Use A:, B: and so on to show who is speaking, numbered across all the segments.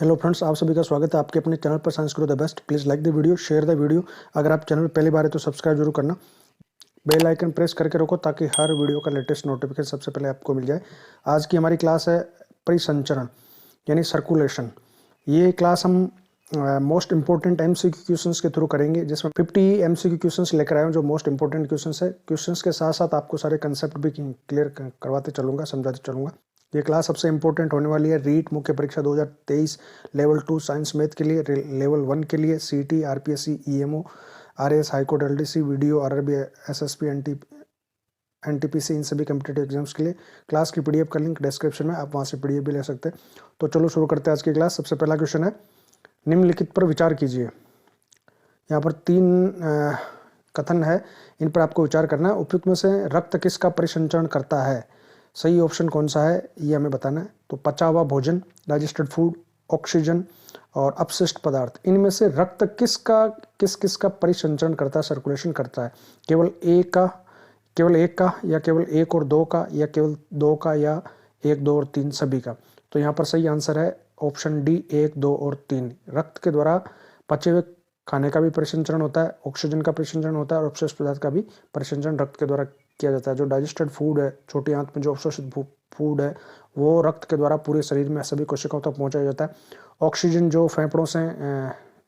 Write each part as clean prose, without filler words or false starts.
A: Hello friends, आप सभी का स्वागत है आपके अपने चैनल पर science grow the best. Please like the video, share the video. अगर आप चैनल पर पहली बार है तो सब्सक्राइब जरूर करना। बेल आइकन प्रेस करके रखो ताकि हर वीडियो का लेटेस्ट नोटिफिकेशन सबसे पहले आपको मिल जाए। आज की हमारी क्लास है परिसंचरण यानी सर्कुलेशन। ये क्लास हम मोस्ट इंपॉर्टेंट एमसीक्यू क्वेश्चंस के थ्रू करेंगे, जिसमें 50 एमसीक्यू क्वेश्चंस लेकर आए हूं जो मोस्ट इंपॉर्टेंट क्वेश्चंस है। क्वेश्चंस के साथ साथ आपको सारे कंसेप्ट भी क्लियर करवाते चलूंगा, समझाते चलूंगा। ये क्लास सबसे इंपॉर्टेंट होने वाली है रीट मुख्य परीक्षा 2023 लेवल 2 साइंस मैथ के लिए, लेवल 1 के लिए CT, RPSC, EMO, RAS, high court, LDC, VDO, RRB, SSP, NTPC, इन सभी कम्पिटेटिव एग्जाम्स के लिए। क्लास की पीडीएफ का लिंक डिस्क्रिप्शन में, आप वहाँ से पीडीएफ भी ले सकते हैं। तो चलो शुरू करते हैं आज की क्लास। सबसे पहला क्वेश्चन है, निम्नलिखित पर विचार कीजिए। यहाँ पर 3 कथन है, इन पर आपको विचार करना है। उपयुक्त में से रक्त किसका परिसंचरण करता है? सही ऑप्शन कौन सा है ये हमें बताना है। तो पचा हुआ भोजन, डाइजेस्टेड फूड, ऑक्सीजन और अपशिष्ट पदार्थ, इनमें से रक्त किसका परिसंचरण करता है, सर्कुलेशन करता है? केवल एक का या केवल 1 और 2 का, या केवल 2 का, या 1, 2 और 3 सभी का? तो यहाँ पर सही आंसर है ऑप्शन डी, 1, 2 और 3। रक्त के द्वारा पचे हुए खाने का भी परिसंचरण होता है, ऑक्सीजन का परिसंचरण होता है और अपशिष्ट पदार्थ का भी परिसंचरण रक्त के द्वारा किया जाता है। जो डाइजेस्टेड फूड है, छोटी आंत में जो अवशोषित फूड है, वो रक्त के द्वारा पूरे शरीर में सभी कोशिकाओं तक पहुंचाया जाता है। ऑक्सीजन जो फेफड़ों से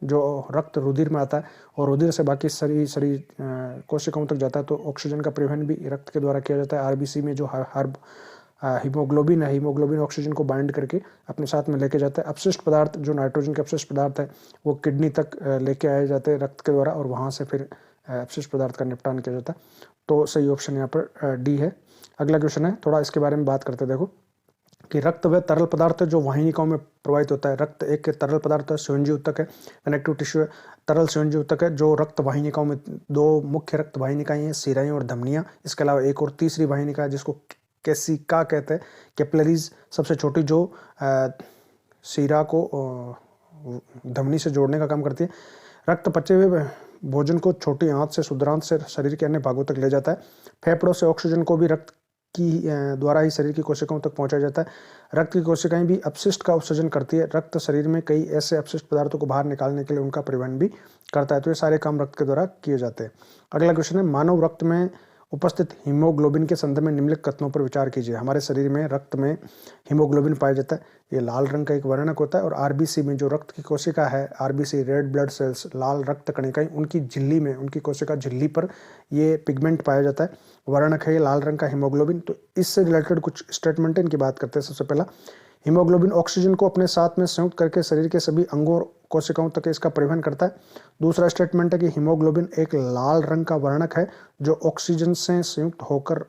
A: जो रक्त रुधिर में आता है और रुधिर से बाकी शरीर कोशिकाओं तक जाता है, तो ऑक्सीजन का परिवहन भी रक्त के द्वारा किया जाता है। आरबीसी में जो हर हीमोग्लोबिन है, हीमोग्लोबिन ऑक्सीजन को बाइंड करके अपने साथ में लेके जाता है। अपशिष्ट पदार्थ जो नाइट्रोजन के अपशिष्ट पदार्थ है, वो किडनी तक लेके आए जाते हैं रक्त के द्वारा, और वहाँ से फिर अपशिष्ट पदार्थ का निपटान किया जाता है। तो सही ऑप्शन यहाँ पर डी है। अगला क्वेश्चन है, थोड़ा इसके बारे में बात करते हैं। देखो कि रक्त वह तरल पदार्थ है जो वाहिनिकाओं में प्रवाहित होता है। रक्त एक तरल पदार्थ है, संयोजी ऊतक है, कनेक्टिव टिश्यू है, तरल संयोजी ऊतक है जो रक्त वाहिनिकाओं में 2 मुख्य रक्त वाहिनिकाएं हैं, सिराएं और धमनियां। इसके अलावा एक और तीसरी वाहिनिका है जिसको केसिका कहते हैं, कैपिलरीज, सबसे छोटी, जो सिरा को धमनी से जोड़ने का काम करती है। रक्त पचे हुए भोजन को छोटी आंत से शुद्रांत से शरीर के अन्य भागों तक ले जाता है। फेफड़ों से ऑक्सीजन को भी रक्त की द्वारा ही शरीर की कोशिकाओं तक पहुंचाया जाता है। रक्त की कोशिकाएं भी अपशिष्ट का उत्सर्जन करती है। रक्त शरीर में कई ऐसे अपशिष्ट पदार्थों को बाहर निकालने के लिए उनका परिवहन भी करता है। तो ये सारे काम रक्त के द्वारा किए जाते हैं। अगला क्वेश्चन है, मानव रक्त में उपस्थित हीमोग्लोबिन के संदर्भ में निम्नलिखित कथनों पर विचार कीजिए। हमारे शरीर में रक्त में हीमोग्लोबिन पाया जाता है, ये लाल रंग का एक वर्णक होता है। और आरबीसी में जो रक्त की कोशिका है, आरबीसी रेड ब्लड सेल्स, लाल रक्त कणिकाएं, उनकी झिल्ली में, उनकी कोशिका झिल्ली पर ये पिगमेंट पाया जाता है, वर्णक है ये लाल रंग का हीमोग्लोबिन। तो इससे रिलेटेड कुछ स्टेटमेंट इनकी बात करते हैं। सबसे पहला, हीमोग्लोबिन ऑक्सीजन को अपने साथ में संयुक्त करके शरीर के सभी अंगों और कोशिकाओं तक इसका परिवहन करता है। दूसरा स्टेटमेंट है कि हीमोग्लोबिन एक लाल रंग का वर्णक है जो ऑक्सीजन से संयुक्त होकर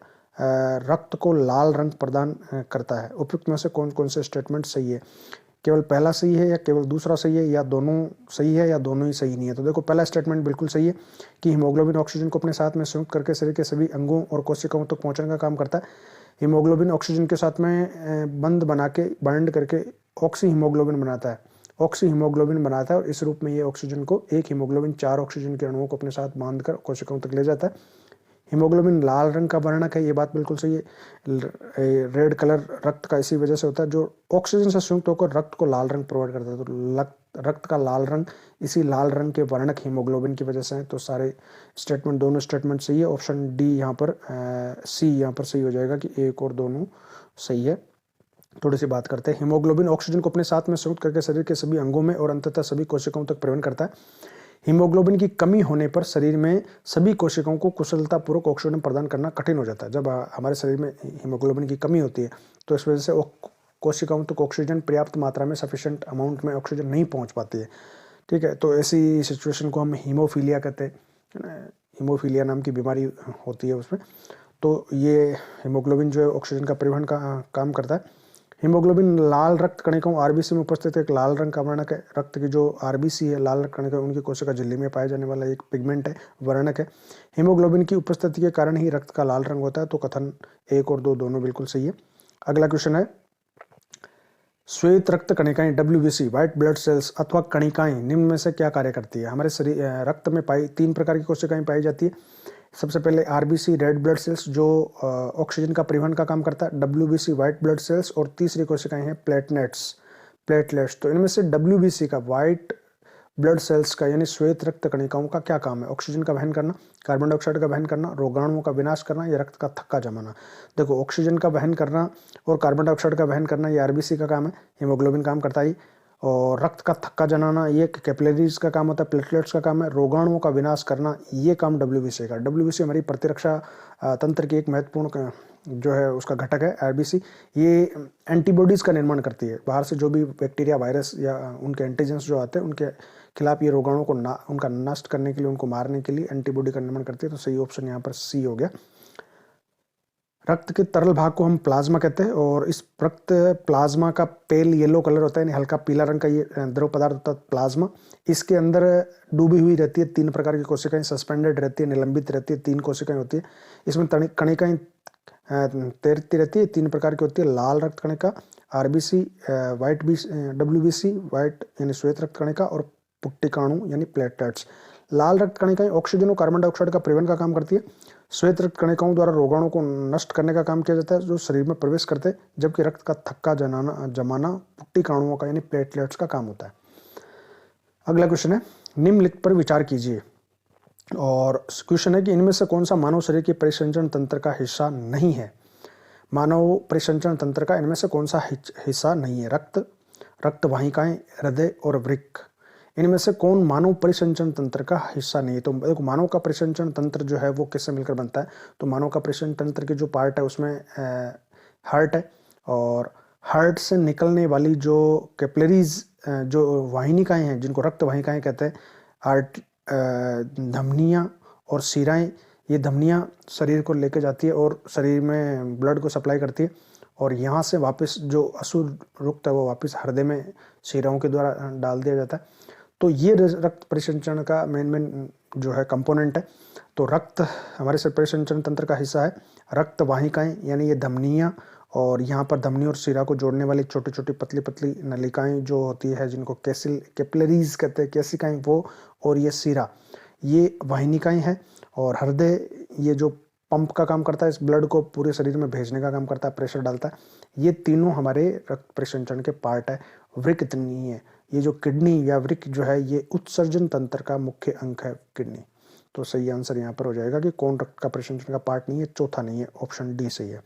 A: रक्त को लाल रंग प्रदान करता है। उपयुक्त में से कौन कौन से स्टेटमेंट सही है? केवल पहला सही है या केवल दूसरा सही है, या दोनों सही है या दोनों ही सही नहीं है? तो देखो, पहला स्टेटमेंट बिल्कुल सही है कि हीमोग्लोबिन ऑक्सीजन को अपने साथ में संयुक्त करके शरीर के सभी अंगों और कोशिकाओं तक पहुंचाने का काम करता है। हीमोग्लोबिन ऑक्सीजन के साथ में बंध बना के, बाइंड करके ऑक्सी हीमोग्लोबिन बनाता है, ऑक्सी हीमोग्लोबिन बनाता है, और इस रूप में ये ऑक्सीजन को, एक हीमोग्लोबिन 4 ऑक्सीजन के अणुओं को अपने साथ बांधकर कोशिकाओं तक ले जाता है। हीमोग्लोबिन लाल रंग का वर्णक है, ये बात बिल्कुल सही है। रेड कलर रक्त का इसी वजह से होता है, जो ऑक्सीजन से संयुक्त होकर रक्त को लाल रंग प्रोवाइड करता है। तो रक्त का लाल रंग इसी लाल रंग के वर्णक हीमोग्लोबिन की वजह से है। तो सारे स्टेटमेंट, दोनों स्टेटमेंट सही है। ऑप्शन डी यहाँ पर, सी यहाँ पर सही हो जाएगा कि 1 और दोनों सही है। थोड़ी सी बात करते हैं। हीमोग्लोबिन ऑक्सीजन को अपने साथ में संयुक्त करके शरीर के सभी अंगों में और अंततः सभी कोशिकाओं तक परिवहन करता है। हीमोग्लोबिन की कमी होने पर शरीर में सभी कोशिकाओं को कुशलतापूर्वक ऑक्सीजन प्रदान करना कठिन हो जाता है। जब हमारे शरीर में हीमोग्लोबिन की कमी होती है तो इस वजह से कोशिकाओं तक ऑक्सीजन पर्याप्त मात्रा में, सफिशिएंट अमाउंट में ऑक्सीजन नहीं पहुंच पाती है। ठीक है, तो ऐसी सिचुएशन को हम हीमोफीलिया कहते हैं। हीमोफीलिया नाम की बीमारी होती है उसमें। तो ये हीमोग्लोबिन जो है ऑक्सीजन का परिवहन का काम करता है। हीमोग्लोबिन लाल रक्त कणिकाओं, आरबीसी में उपस्थित एक लाल रंग का वर्णक है। रक्त की जो आरबीसी है, लाल रक्त कणिका, उनकी कोशिका झिल्ली में पाया जाने वाला एक पिगमेंट है, वर्णक है। हीमोग्लोबिन की उपस्थिति के कारण ही रक्त का लाल रंग होता है। तो कथन 1 और 2 दोनों बिल्कुल सही है। अगला क्वेश्चन है, श्वेत रक्त कणिकाएं, डब्ल्यूबीसी, व्हाइट ब्लड सेल्स अथवा कणिकाएं निम्न में से क्या कार्य करती है? हमारे शरीर रक्त में 3 प्रकार की कोशिकाएं पाई जाती है। सबसे पहले आरबीसी, रेड ब्लड सेल्स, जो ऑक्सीजन का परिवहन का काम करता है, डब्ल्यूबीसी, व्हाइट ब्लड सेल्स, और तीसरी कोशिकाएं हैं प्लेटलेट्स। प्लेटलेट्स। तो इनमें से WBC का, वाइट ब्लड सेल्स का यानी श्वेत रक्त कणिकाओं का क्या काम है? ऑक्सीजन का वहन करना, कार्बन डाइऑक्साइड का वहन करना, रोगाणुओं का विनाश करना या रक्त का थक्का जमाना। देखो, ऑक्सीजन का वहन करना और कार्बन डाइऑक्साइड का वहन करना ये RBC का काम है, हीमोग्लोबिन काम करता है। और रक्त का थक्का जमाना ये कैपिलरीज का काम होता है, प्लेटलेट्स का काम है। रोगाणुओं का विनाश करना ये काम WBC का। WBC हमारी प्रतिरक्षा तंत्र की एक महत्वपूर्ण जो है उसका घटक है। RBC ये एंटीबॉडीज का निर्माण करती है। बाहर से जो भी बैक्टीरिया, वायरस या उनके एंटीजेंस जो आते हैं उनके खिलाफ ये रोगाणुओं को उनका नष्ट करने के लिए, उनको मारने के लिए एंटीबॉडी का निर्माण करती है। तो सही ऑप्शन यहाँ पर C हो गया। रक्त के तरल भाग को हम प्लाज्मा कहते हैं और इस रक्त प्लाज्मा का पेल येलो कलर होता है, यानी हल्का पीला रंग का ये द्रव पदार्थ होता है प्लाज्मा। इसके अंदर डूबी हुई रहती है 3 प्रकार की कोशिकाएं, सस्पेंडेड रहती है, निलंबित रहती है, 3 कोशिकाएं होती है। इसमें कणिकाएं तैरती रहती है, 3 प्रकार की होती है। लाल रक्त कणिका, RBC, वाइट WBC, वाइट यानी श्वेत रक्त कणिका, और पुट्टिकाणु यानी प्लेटलेट्स। लाल रक्त कणिकाएं ऑक्सीजन और कार्बन डाइऑक्साइड का परिवहन का काम करती है। श्वेत रक्त कणिकाओं द्वारा रोगाणुओं को नष्ट करने का काम किया जाता है जो शरीर में प्रवेश करते हैं, जबकि रक्त का थक्का जमाना पुट्टिकाणुओं का यानी प्लेटलेट्स का काम होता है। अगला क्वेश्चन है, निम्नलिखित पर विचार कीजिए। और क्वेश्चन है कि इनमें से कौन सा मानव शरीर के परिसंचरण तंत्र का हिस्सा नहीं है? मानव परिसंचरण तंत्र का इनमें से कौन सा हिस्सा नहीं है? रक्त वाहिकाएं, हृदय और वृक्क। इनमें से कौन मानव परिसंचरण तंत्र का हिस्सा नहीं है? तो देखो, मानव का परिसंचरण तंत्र जो है वो किससे मिलकर बनता है? तो मानव का परिसंचरण तंत्र के जो पार्ट है उसमें हार्ट है, और हार्ट से निकलने वाली जो कैपिलरीज, जो वाहिनिकाएं हैं जिनको रक्त वाहिकाएं कहते हैं, धमनियाँ और शिराएं। ये धमनियाँ शरीर को लेके जाती है और शरीर में ब्लड को सप्लाई करती है, और यहाँ से वापस जो अशुद्ध रक्त है वो वापस हृदय में शिराओं के द्वारा डाल दिया जाता है। तो ये रक्त परिसंचरण का मेन जो है कंपोनेंट है। तो रक्त हमारे शरीर परिसंचरण तंत्र का हिस्सा है। रक्त वाहिकाएं यानी ये धमनियाँ, और यहाँ पर धमनी और शिरा को जोड़ने वाली छोटी छोटी पतली पतली नलिकाएं जो होती है जिनको कैपिलरीज कहते हैं, केशिकाएं वो, और ये शिरा ये वाहिनिकाएं हैं। और हृदय ये जो पंप का काम करता है, इस ब्लड को पूरे शरीर में भेजने का काम करता है, प्रेशर डालता है। ये तीनों हमारे रक्त परिसंचरण के पार्ट है। वृक्क नहीं है, ये जो किडनी या वृक्क जो है ये उत्सर्जन तंत्र का मुख्य अंग है, किडनी। तो सही आंसर यहाँ पर हो जाएगा कि कौन रक्त का परिसंचरण का पार्ट नहीं है, चौथा नहीं है, ऑप्शन D सही है।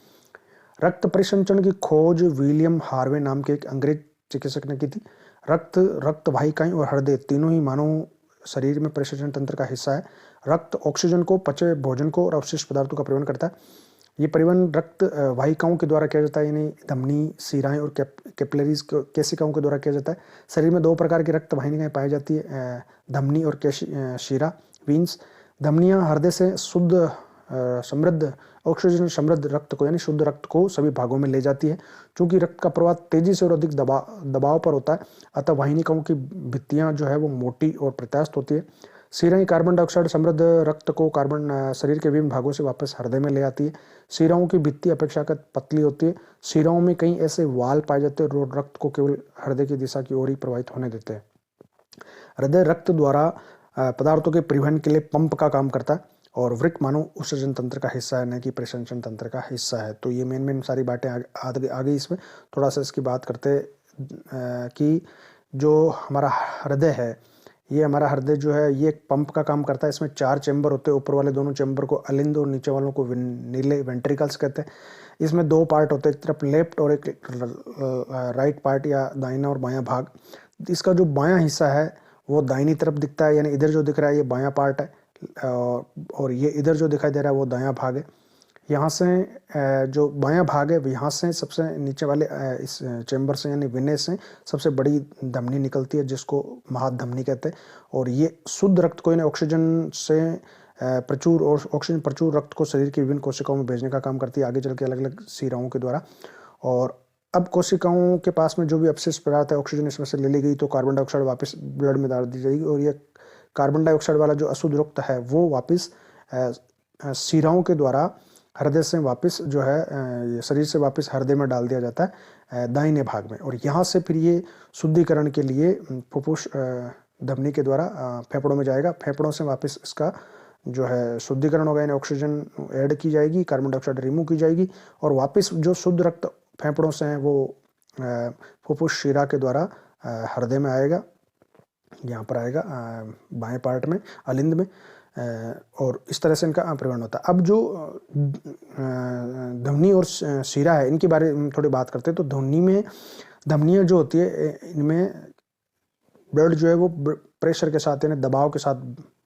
A: रक्त परिसंचरण की खोज विलियम हार्वे नाम के एक अंग्रेज चिकित्सक ने की थी। रक्त वाहिकाएं और हृदय तीनों ही मानव शरीर में परिसंचरण तंत्र का हिस्सा है। रक्त ऑक्सीजन को, पचे भोजन को और अवशिष्ट पदार्थों का परिवहन करता है। ये परिवहन रक्त वाहिकाओं के द्वारा किया जाता है, यानी धमनी, शिराएं और कैपिलरीज केशिकाओं के द्वारा किया जाता है। शरीर में 2 प्रकार की रक्त वाहिनियां पाई जाती है, धमनी और शिरा, वीन्स। धमनियां हृदय से शुद्ध समृद्ध ऑक्सीजन समृद्ध रक्त को यानी शुद्ध रक्त को सभी भागों में ले जाती है। चूंकि रक्त का प्रवाह तेजी से और अधिक दबाव पर होता है, अतः वाहिनिकाओं की भित्तियां जो है वो मोटी और प्रत्यास्थ होती है। शिराएं कार्बन डाइऑक्साइड समृद्ध रक्त को शरीर के विभिन्न भागों से वापस हृदय में ले आती है। शिराओं की भित्ति अपेक्षाकृत पतली होती है। शिराओं में कई ऐसे वाल पाए जाते हैं जो रक्त को केवल हृदय की दिशा की ओर ही प्रवाहित होने देते हैं। हृदय रक्त द्वारा पदार्थों के परिवहन के लिए पंप का काम करता है, और वृक्क मानव उत्सर्जन तंत्र का हिस्सा है, न कि परिसंचरण तंत्र का हिस्सा है। तो ये मेन सारी बातें आ गई। इसमें थोड़ा सा इसकी बात करते कि जो हमारा हृदय है, ये हमारा हृदय जो है ये एक पंप का काम करता है। इसमें 4 चैम्बर होते हैं, ऊपर वाले दोनों चैम्बर को अलिंद और नीचे वालों को नीले वेंट्रिकल्स कहते हैं। इसमें 2 पार्ट होते हैं, एक तरफ लेफ्ट और एक राइट पार्ट या दाहिना और बायां भाग। इसका जो बायां हिस्सा है वो दाहिनी तरफ दिखता है, यानी इधर जो दिख रहा है ये बायां पार्ट है, और ये इधर जो दिखाई दे रहा है वो दायां भाग है। यहाँ से जो बायां भाग है यहाँ से सबसे नीचे वाले इस चैम्बर से यानी विनय से सबसे बड़ी धमनी निकलती है जिसको महाधमनी कहते हैं, और ये शुद्ध रक्त को यानी ऑक्सीजन से ऑक्सीजन प्रचुर रक्त को शरीर की विभिन्न कोशिकाओं में भेजने का काम करती है, आगे चल के अलग अलग शिराओं के द्वारा। और अब कोशिकाओं के पास में जो भी अपशिष्ट पदार्थ है, ऑक्सीजन इसमें से ले ली गई तो कार्बन डाइऑक्साइड वापस ब्लड में डाल दी जाएगी, और ये कार्बन डाइऑक्साइड वाला जो अशुद्ध रक्त है वो वापस शिराओं के द्वारा हृदय से वापस जो है शरीर से वापस हृदय में डाल दिया जाता है दाहिने भाग में, और यहाँ से फिर ये शुद्धिकरण के लिए फुफ्फुस धमनी के द्वारा फेफड़ों में जाएगा। फेफड़ों से वापस इसका जो है शुद्धिकरण होगा, यानी ऑक्सीजन ऐड की जाएगी, कार्बन डाइऑक्साइड रिमूव की जाएगी, और वापस जो शुद्ध रक्त फेफड़ों से है वो फुफ्फुस शिरा के द्वारा हृदय में आएगा, यहाँ पर आएगा बाएं पार्ट में, अलिंद में, और इस तरह से इनका परिवहन होता है। अब जो धमनी और शिरा है, इनके बारे में थोड़ी बात करते हैं। तो धमनी में, धमनियाँ जो होती है, इनमें ब्लड जो है वो प्रेशर के साथ, यानी दबाव के साथ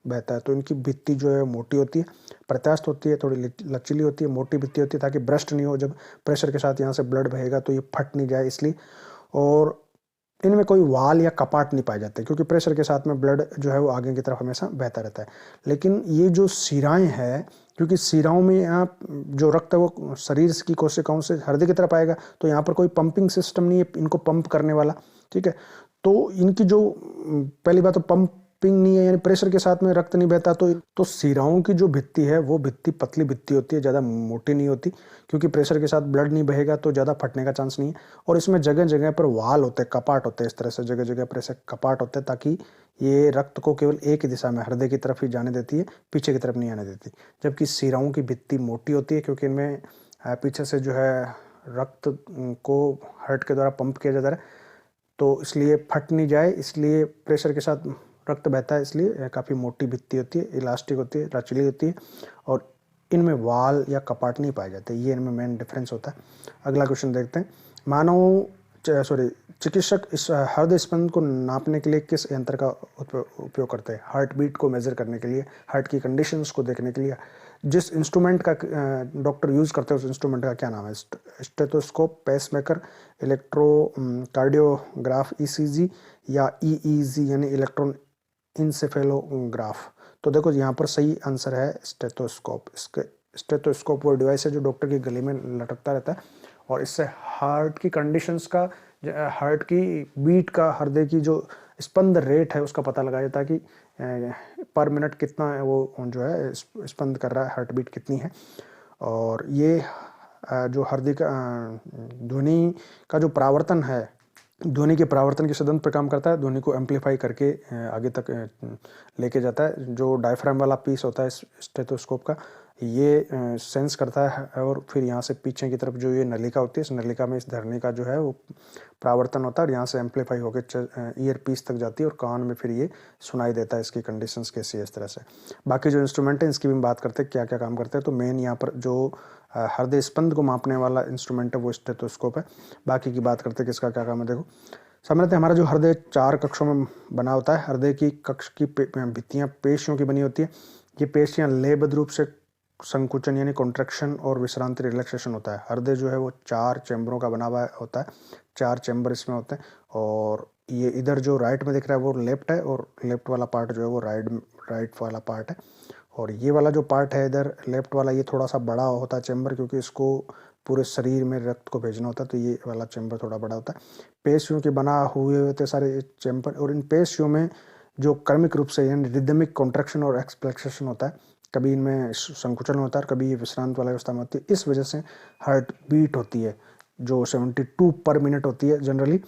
A: बहता है। तो इनकी भित्ति जो है मोटी होती है, प्रत्यास्थ होती है, थोड़ी लचीली होती है, मोटी भित्ति होती है, ताकि ब्रस्ट नहीं हो। जब प्रेशर के साथ यहाँ से ब्लड बहेगा तो ये फट नहीं जाए इसलिए। और इनमें कोई वाल या कपाट नहीं पाए जाते, क्योंकि प्रेशर के साथ में ब्लड जो है वो आगे की तरफ हमेशा बहता रहता है। लेकिन ये जो शिराएं हैं, क्योंकि शिराओं में यहाँ जो रक्त है वो शरीर की कोशिकाओं से हृदय की तरफ आएगा, तो यहाँ पर कोई पंपिंग सिस्टम नहीं है इनको पंप करने वाला, ठीक है। तो इनकी जो पहली बात तो पंपिंग नहीं है, यानी प्रेशर के साथ में रक्त नहीं बहता। तो शिराओं की जो भित्ति है वो भित्ति पतली भित्ति होती है, ज़्यादा मोटी नहीं होती, क्योंकि प्रेशर के साथ ब्लड नहीं बहेगा तो ज़्यादा फटने का चांस नहीं है। और इसमें जगह जगह पर वाल होते हैं, कपाट होते हैं, इस तरह से जगह जगह पर ऐसे कपाट होते हैं, ताकि ये रक्त को केवल एक ही दिशा में, हृदय की तरफ ही जाने देती है, पीछे की तरफ नहीं आने देती। जबकि शिराओं की भित्ति मोटी होती है, क्योंकि इनमें पीछे से जो है रक्त को हार्ट के द्वारा पंप किया जाता है, तो इसलिए फट नहीं जाए, इसलिए प्रेशर के साथ रक्त बहता है, इसलिए काफ़ी मोटी भित्ति होती है, इलास्टिक होती है, लचीली होती है, और इनमें वाल या कपाट नहीं पाए जाते। ये इनमें मेन डिफरेंस होता है। अगला क्वेश्चन देखते हैं। चिकित्सक इस हृदय स्पंदन को नापने के लिए किस यंत्र का उपयोग करते हैं? हार्ट बीट को मेजर करने के लिए, हार्ट की कंडीशंस को देखने के लिए जिस इंस्ट्रूमेंट का डॉक्टर यूज़ करते हैं, उस इंस्ट्रूमेंट का क्या नाम है? स्टेथोस्कोप, पेसमेकर, इलेक्ट्रोकार्डियोग्राफ ईसीजी, या ईईजी यानी इलेक्ट्रॉन इंसेफेलोग्राफ। तो देखो यहाँ पर सही आंसर है स्टेथोस्कोप। इसके स्टेथोस्कोप वो डिवाइस है जो डॉक्टर की गले में लटकता रहता है, और इससे हार्ट की कंडीशंस का, हार्ट की बीट का, हृदय की जो स्पंद रेट है उसका पता लगाया जाता है कि पर मिनट कितना है वो जो है स्पंद कर रहा है, हार्ट बीट कितनी है। और ये जो हृदय का ध्वनि का जो परावर्तन है, ध्वनि के परावर्तन के सिद्धांत पर काम करता है, ध्वनि को एम्पलीफाई करके आगे तक लेके जाता है। जो डायफ्राम वाला पीस होता है स्टेथोस्कोप का, ये सेंस करता है, और फिर यहाँ से पीछे की तरफ जो ये नलिका होती है, इस नलिका में इस धरनी का जो है वो परावर्तन होता है, और यहाँ से एम्पलीफाई होकर ईयर पीस तक जाती है, और कान में फिर ये सुनाई देता है इसकी कंडीशंस कैसी है, इस तरह से। बाकी जो इंस्ट्रूमेंट है इसकी भी बात करते हैं, क्या क्या काम करते हैं। तो मेन यहाँ पर जो हृदय स्पंद को मापने वाला इंस्ट्रूमेंट है वो स्टेथोस्कोप है। बाकी की बात करते हैं किसका क्या काम है। देखो, समझते हैं हमारा जो हृदय 4 कक्षों में बना होता है। हृदय की कक्ष की भित्तियाँ पेशियों की बनी होती है। ये पेशियाँ लयबद्ध रूप से संकुचन यानी कॉन्ट्रैक्शन और विश्रांति रिलैक्सेशन होता है। हृदय जो है वो 4 चैम्बरों का बना हुआ होता है, 4 चैम्बर इसमें होते हैं। और ये इधर जो राइट में दिख रहा है वो लेफ्ट है, और लेफ्ट वाला पार्ट जो है वो राइट वाला पार्ट है। और ये वाला जो पार्ट है इधर लेफ्ट वाला, ये थोड़ा सा बड़ा होता है चैम्बर, क्योंकि इसको पूरे शरीर में रक्त को भेजना होता है, तो ये वाला चैम्बर थोड़ा बड़ा होता है। पेशियों के बना हुए होते सारे चैम्बर, और इन पेशियों में जो क्रमिक रूप से यानी रिदमिक कॉन्ट्रैक्शन और एक्सप्लेक्सेशन होता है, कभी इनमें संकुचन होता है, कभी ये विश्रांत वाला अवस्था में होती है। इस वजह से हार्ट बीट होती है जो 72 पर मिनट होती है जनरली।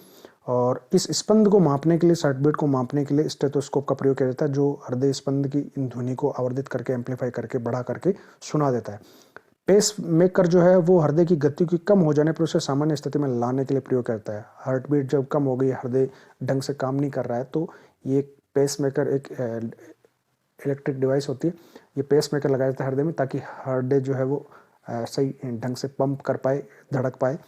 A: और इस स्पंद को मापने के लिए, हार्ट बीट को मापने के लिए स्टेथोस्कोप का प्रयोग किया जाता है, जो हृदय स्पंद की इन ध्वनि को आवर्धित करके, एम्पलीफाई करके, बढ़ा करके सुना देता है। पेस मेकर जो है वो हृदय की गति की कम हो जाने पर उसे सामान्य स्थिति में लाने के लिए प्रयोग करता है। हार्ट बीट जब कम हो गई, हृदय ढंग से काम नहीं कर रहा है, तो ये पेस मेकर एक इलेक्ट्रिक डिवाइस होती है, ये पेस मेकर लगाया जाता है हृदय में, ताकि हृदय जो है वो सही ढंग से पंप कर पाए, धड़क पाए।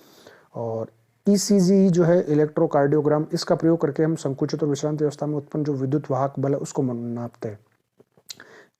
A: और ईसीजी जो है इलेक्ट्रोकार्डियोग्राम, इसका प्रयोग करके हम संकुचित और विश्रांति अवस्था में उत्पन्न जो विद्युत वाहक बल है उसको नापते हैं।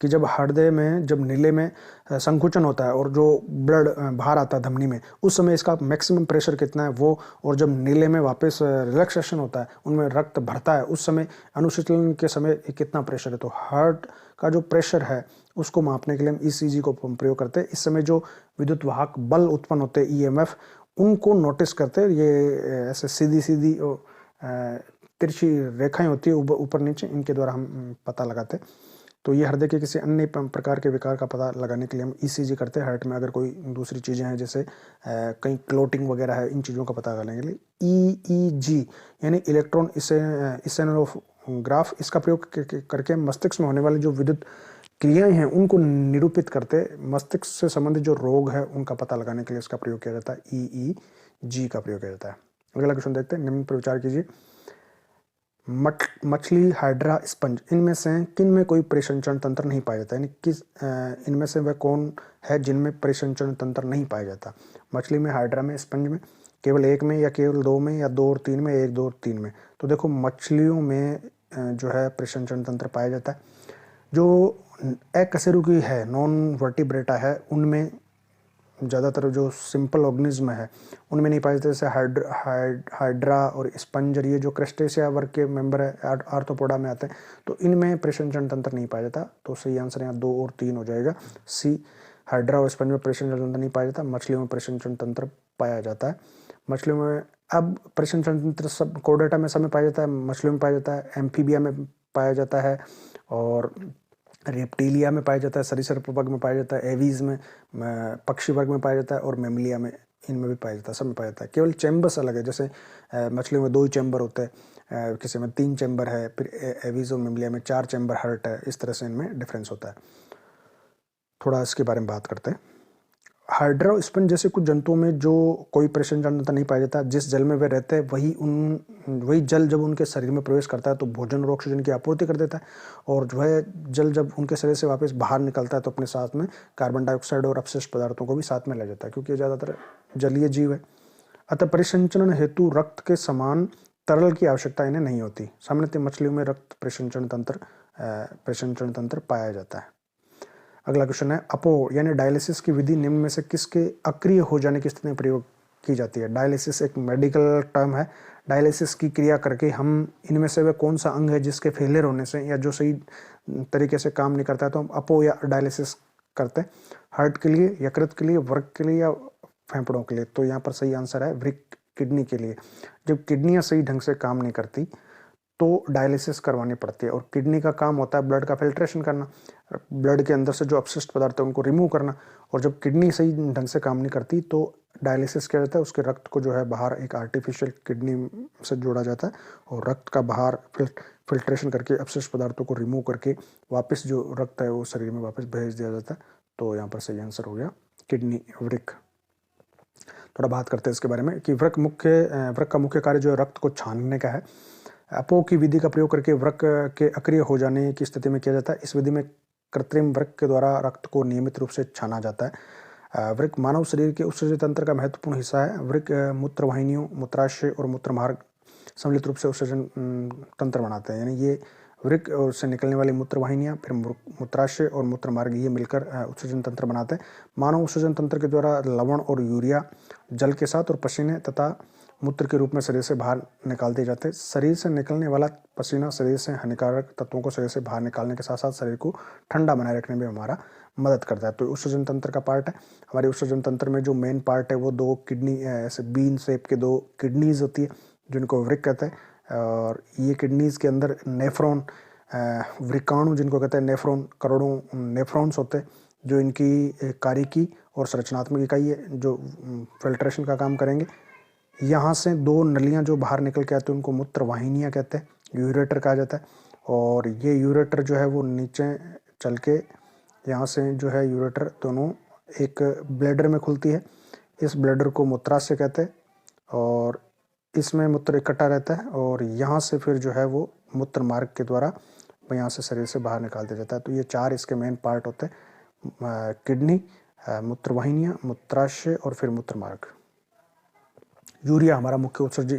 A: कि जब हृदय में, जब नीले में संकुचन होता है और जो ब्लड बाहर आता है धमनी में, उस समय इसका मैक्सिमम प्रेशर कितना है वो, और जब नीले में वापस रिलैक्सेशन होता है, उनमें रक्त भरता है, उस समय अनुशीतलन के समय कितना प्रेशर है। तो हार्ट का जो प्रेशर है उसको मापने के लिए हम ईसीजी को प्रयोग करते हैं। इस समय जो विद्युत वाहक बल उत्पन्न होते हैं, ईएमएफ, उनको नोटिस करते हैं। ये ऐसे सीधी सीधी तिरछी रेखाएं होती है ऊपर नीचे, इनके द्वारा हम पता लगाते हैं। तो ये हृदय के किसी अन्य प्रकार के विकार का पता लगाने के लिए हम ईसीजी करते हैं। हार्ट में अगर कोई दूसरी चीज़ें हैं, जैसे कहीं क्लोटिंग वगैरह है, इन चीज़ों का पता लगाने के लिए ईईजी यानी इलेक्ट्रॉन इंसेफेलोग्राफ, इसका प्रयोग करके मस्तिष्क में होने वाले जो विद्युत क्रियाएं हैं उनको निरूपित करते। मस्तिष्क से संबंधित जो रोग है उनका पता लगाने के लिए इसका प्रयोग किया जाता है, ईईजी का प्रयोग किया जाता है। अगला क्वेश्चन देखते हैं, निम्न पर विचार कीजिए। मछली, हाइड्रा, स्पंज, इनमें से किन में कोई परिसंचरण तंत्र नहीं पाया जाता, यानी किस इनमें से वह कौन है जिनमें परिसंचरण तंत्र नहीं पाया जाता? मछली में, हाइड्रा में, स्पंज में, केवल एक में, या केवल दो में, या दो और तीन में, एक, दो और तीन में? तो देखो, मछलियों में जो है परिसंचरण तंत्र पाया जाता है। जो अकशेरुकी है, नॉन वर्टिब्रेटा है, उनमें ज़्यादातर जो सिंपल ऑर्गेनिज्म है उनमें नहीं पाए जाते, जैसे हाइड्रा और स्पंज, ये जो क्रस्टेशिया वर्ग के मेंबर है, आर्थ्रोपोडा में आते हैं, तो इनमें परिसंचरण तंत्र नहीं पाया जाता। तो सही आंसर यहाँ 2 और 3 हो जाएगा, सी। हाइड्रा और स्पंज में परिसंचरण तंत्र नहीं पाया जाता, मछलियों में परिसंचरण तंत्र पाया जाता है। मछलियों में अब परिसंचरण तंत्र सब कोर्डेटा में सब में पाया जाता है, मछलियों में पाया जाता है, एम्फीबिया में पाया जाता है, और रेप्टिलिया में पाया जाता है, सरीसृप वर्ग में पाया जाता है, एवीज में, पक्षी वर्ग में पाया जाता है, और मेमलिया में, इनमें भी पाया जाता है, सब में पाया जाता है। केवल चैम्बर्स अलग है, जैसे मछलियों में 2 ही चैम्बर होते हैं, किसी में 3 चैम्बर है, फिर एवीज और मेमलिया में 4 चैम्बर हर्ट है, इस तरह से इनमें डिफरेंस होता है। थोड़ा इसके बारे में बात करते हैं। हाइड्रा और स्पंज जैसे कुछ जंतुओं में जो कोई परिसंचरण तंत्र नहीं पाया जाता, जिस जल में वे रहते हैं वही जल जब उनके शरीर में प्रवेश करता है तो भोजन और ऑक्सीजन की आपूर्ति कर देता है, और जो है जल जब उनके शरीर से वापस बाहर निकलता है तो अपने साथ में कार्बन डाइऑक्साइड और अपशिष्ट पदार्थों को भी साथ में ले जाता है, क्योंकि ये ज़्यादातर जलीय जीव है। अतः परिसंचरण हेतु रक्त के समान तरल की आवश्यकता इन्हें नहीं होती। सामान्यतः मछलियों में रक्त परिसंचरण तंत्र पाया जाता है। अगला क्वेश्चन है, अपो यानी डायलिसिस की विधि निम्न में से किसके अक्रिय हो जाने की स्थिति में प्रयोग की जाती है? डायलिसिस एक मेडिकल टर्म है। डायलिसिस की क्रिया करके हम इनमें से वह कौन सा अंग है जिसके फेलियर होने से या जो सही तरीके से काम नहीं करता है तो हम अपो या डायलिसिस करते हैं। हार्ट के लिए, यकृत के लिए, वृक्क के लिए, या फेफड़ों के लिए? तो यहाँ पर सही आंसर है वृक्क, किडनी के लिए। जब किडनियाँ सही ढंग से काम नहीं करती तो डायलिसिस करवानी पड़ती है, और किडनी का काम होता है ब्लड का फिल्ट्रेशन करना, ब्लड के अंदर से जो अपशिष्ट पदार्थ है उनको रिमूव करना, और जब किडनी सही ढंग से काम नहीं करती तो डायलिसिस किया जाता है। उसके रक्त को जो है बाहर एक आर्टिफिशियल किडनी से जोड़ा जाता है, और रक्त का बाहर फिल्ट्रेशन करके अपशिष्ट पदार्थों को रिमूव करके वापस जो रक्त है वो शरीर में वापस भेज दिया जाता है। तो यहाँ पर सही आंसर हो गया किडनी, वृक्क। थोड़ा बात करते हैं इसके बारे में कि वृक्क का मुख्य कार्य जो है रक्त को छानने का है। अपो की विधि का प्रयोग करके वृक्क के अक्रिय हो जाने की स्थिति में किया जाता है। इस विधि में कृत्रिम वृक्क के द्वारा रक्त को नियमित रूप से छाना जाता है। वृक्क मानव शरीर के उत्सर्जन तंत्र का महत्वपूर्ण हिस्सा है। वृक्क मूत्रवाहिनियों, मूत्राशय और मूत्रमार्ग सम्मिलित रूप से उत्सर्जन तंत्र बनाते हैं, यानी ये वृक्क से निकलने वाली मूत्रवाहिनियाँ, फिर मूत्राशय और मूत्रमार्ग, ये मिलकर उत्सर्जन तंत्र बनाते हैं। मानव उत्सर्जन तंत्र के द्वारा लवण और यूरिया जल के साथ और पसीने तथा मूत्र के रूप में शरीर से बाहर निकाल दिए जाते हैं। शरीर से निकलने वाला पसीना शरीर से हानिकारक तत्वों को शरीर से बाहर निकालने के साथ साथ शरीर को ठंडा बनाए रखने में हमारा मदद करता है। तो उत्सर्जन तंत्र का पार्ट है। हमारे उत्सर्जन तंत्र में जो मेन पार्ट है वो 2 किडनी, ऐसे बीन शेप के 2 किडनीज होती है जिनको वृक्क कहते हैं, और ये किडनीज के अंदर नेफ्रॉन, वृक्काणु जिनको कहते हैं नेफ्रॉन, करोड़ों नेफ्रॉन्स होते हैं जो इनकी कार्य की और संरचनात्मक इकाई है जो फिल्ट्रेशन का काम करेंगे। यहाँ से 2 नलियाँ जो बाहर निकल के आती हैं उनको मूत्रवाहिनियाँ कहते हैं, यूरेटर कहा जाता है। और ये यूरेटर जो है वो नीचे चल के यहाँ से जो है यूरेटर दोनों एक ब्लैडर में खुलती है। इस ब्लैडर को मूत्राशय कहते हैं, और इसमें मूत्र इकट्ठा रहता है, और यहाँ से फिर जो है वो मूत्र मार्ग के द्वारा यहाँ से शरीर से बाहर निकाल दिया जाता है। तो ये 4 इसके मेन पार्ट होते हैं, किडनी, मूत्रवाहिनियाँ, मूत्राशय और फिर मूत्र मार्ग। यूरिया हमारा मुख्य उत्सर्जी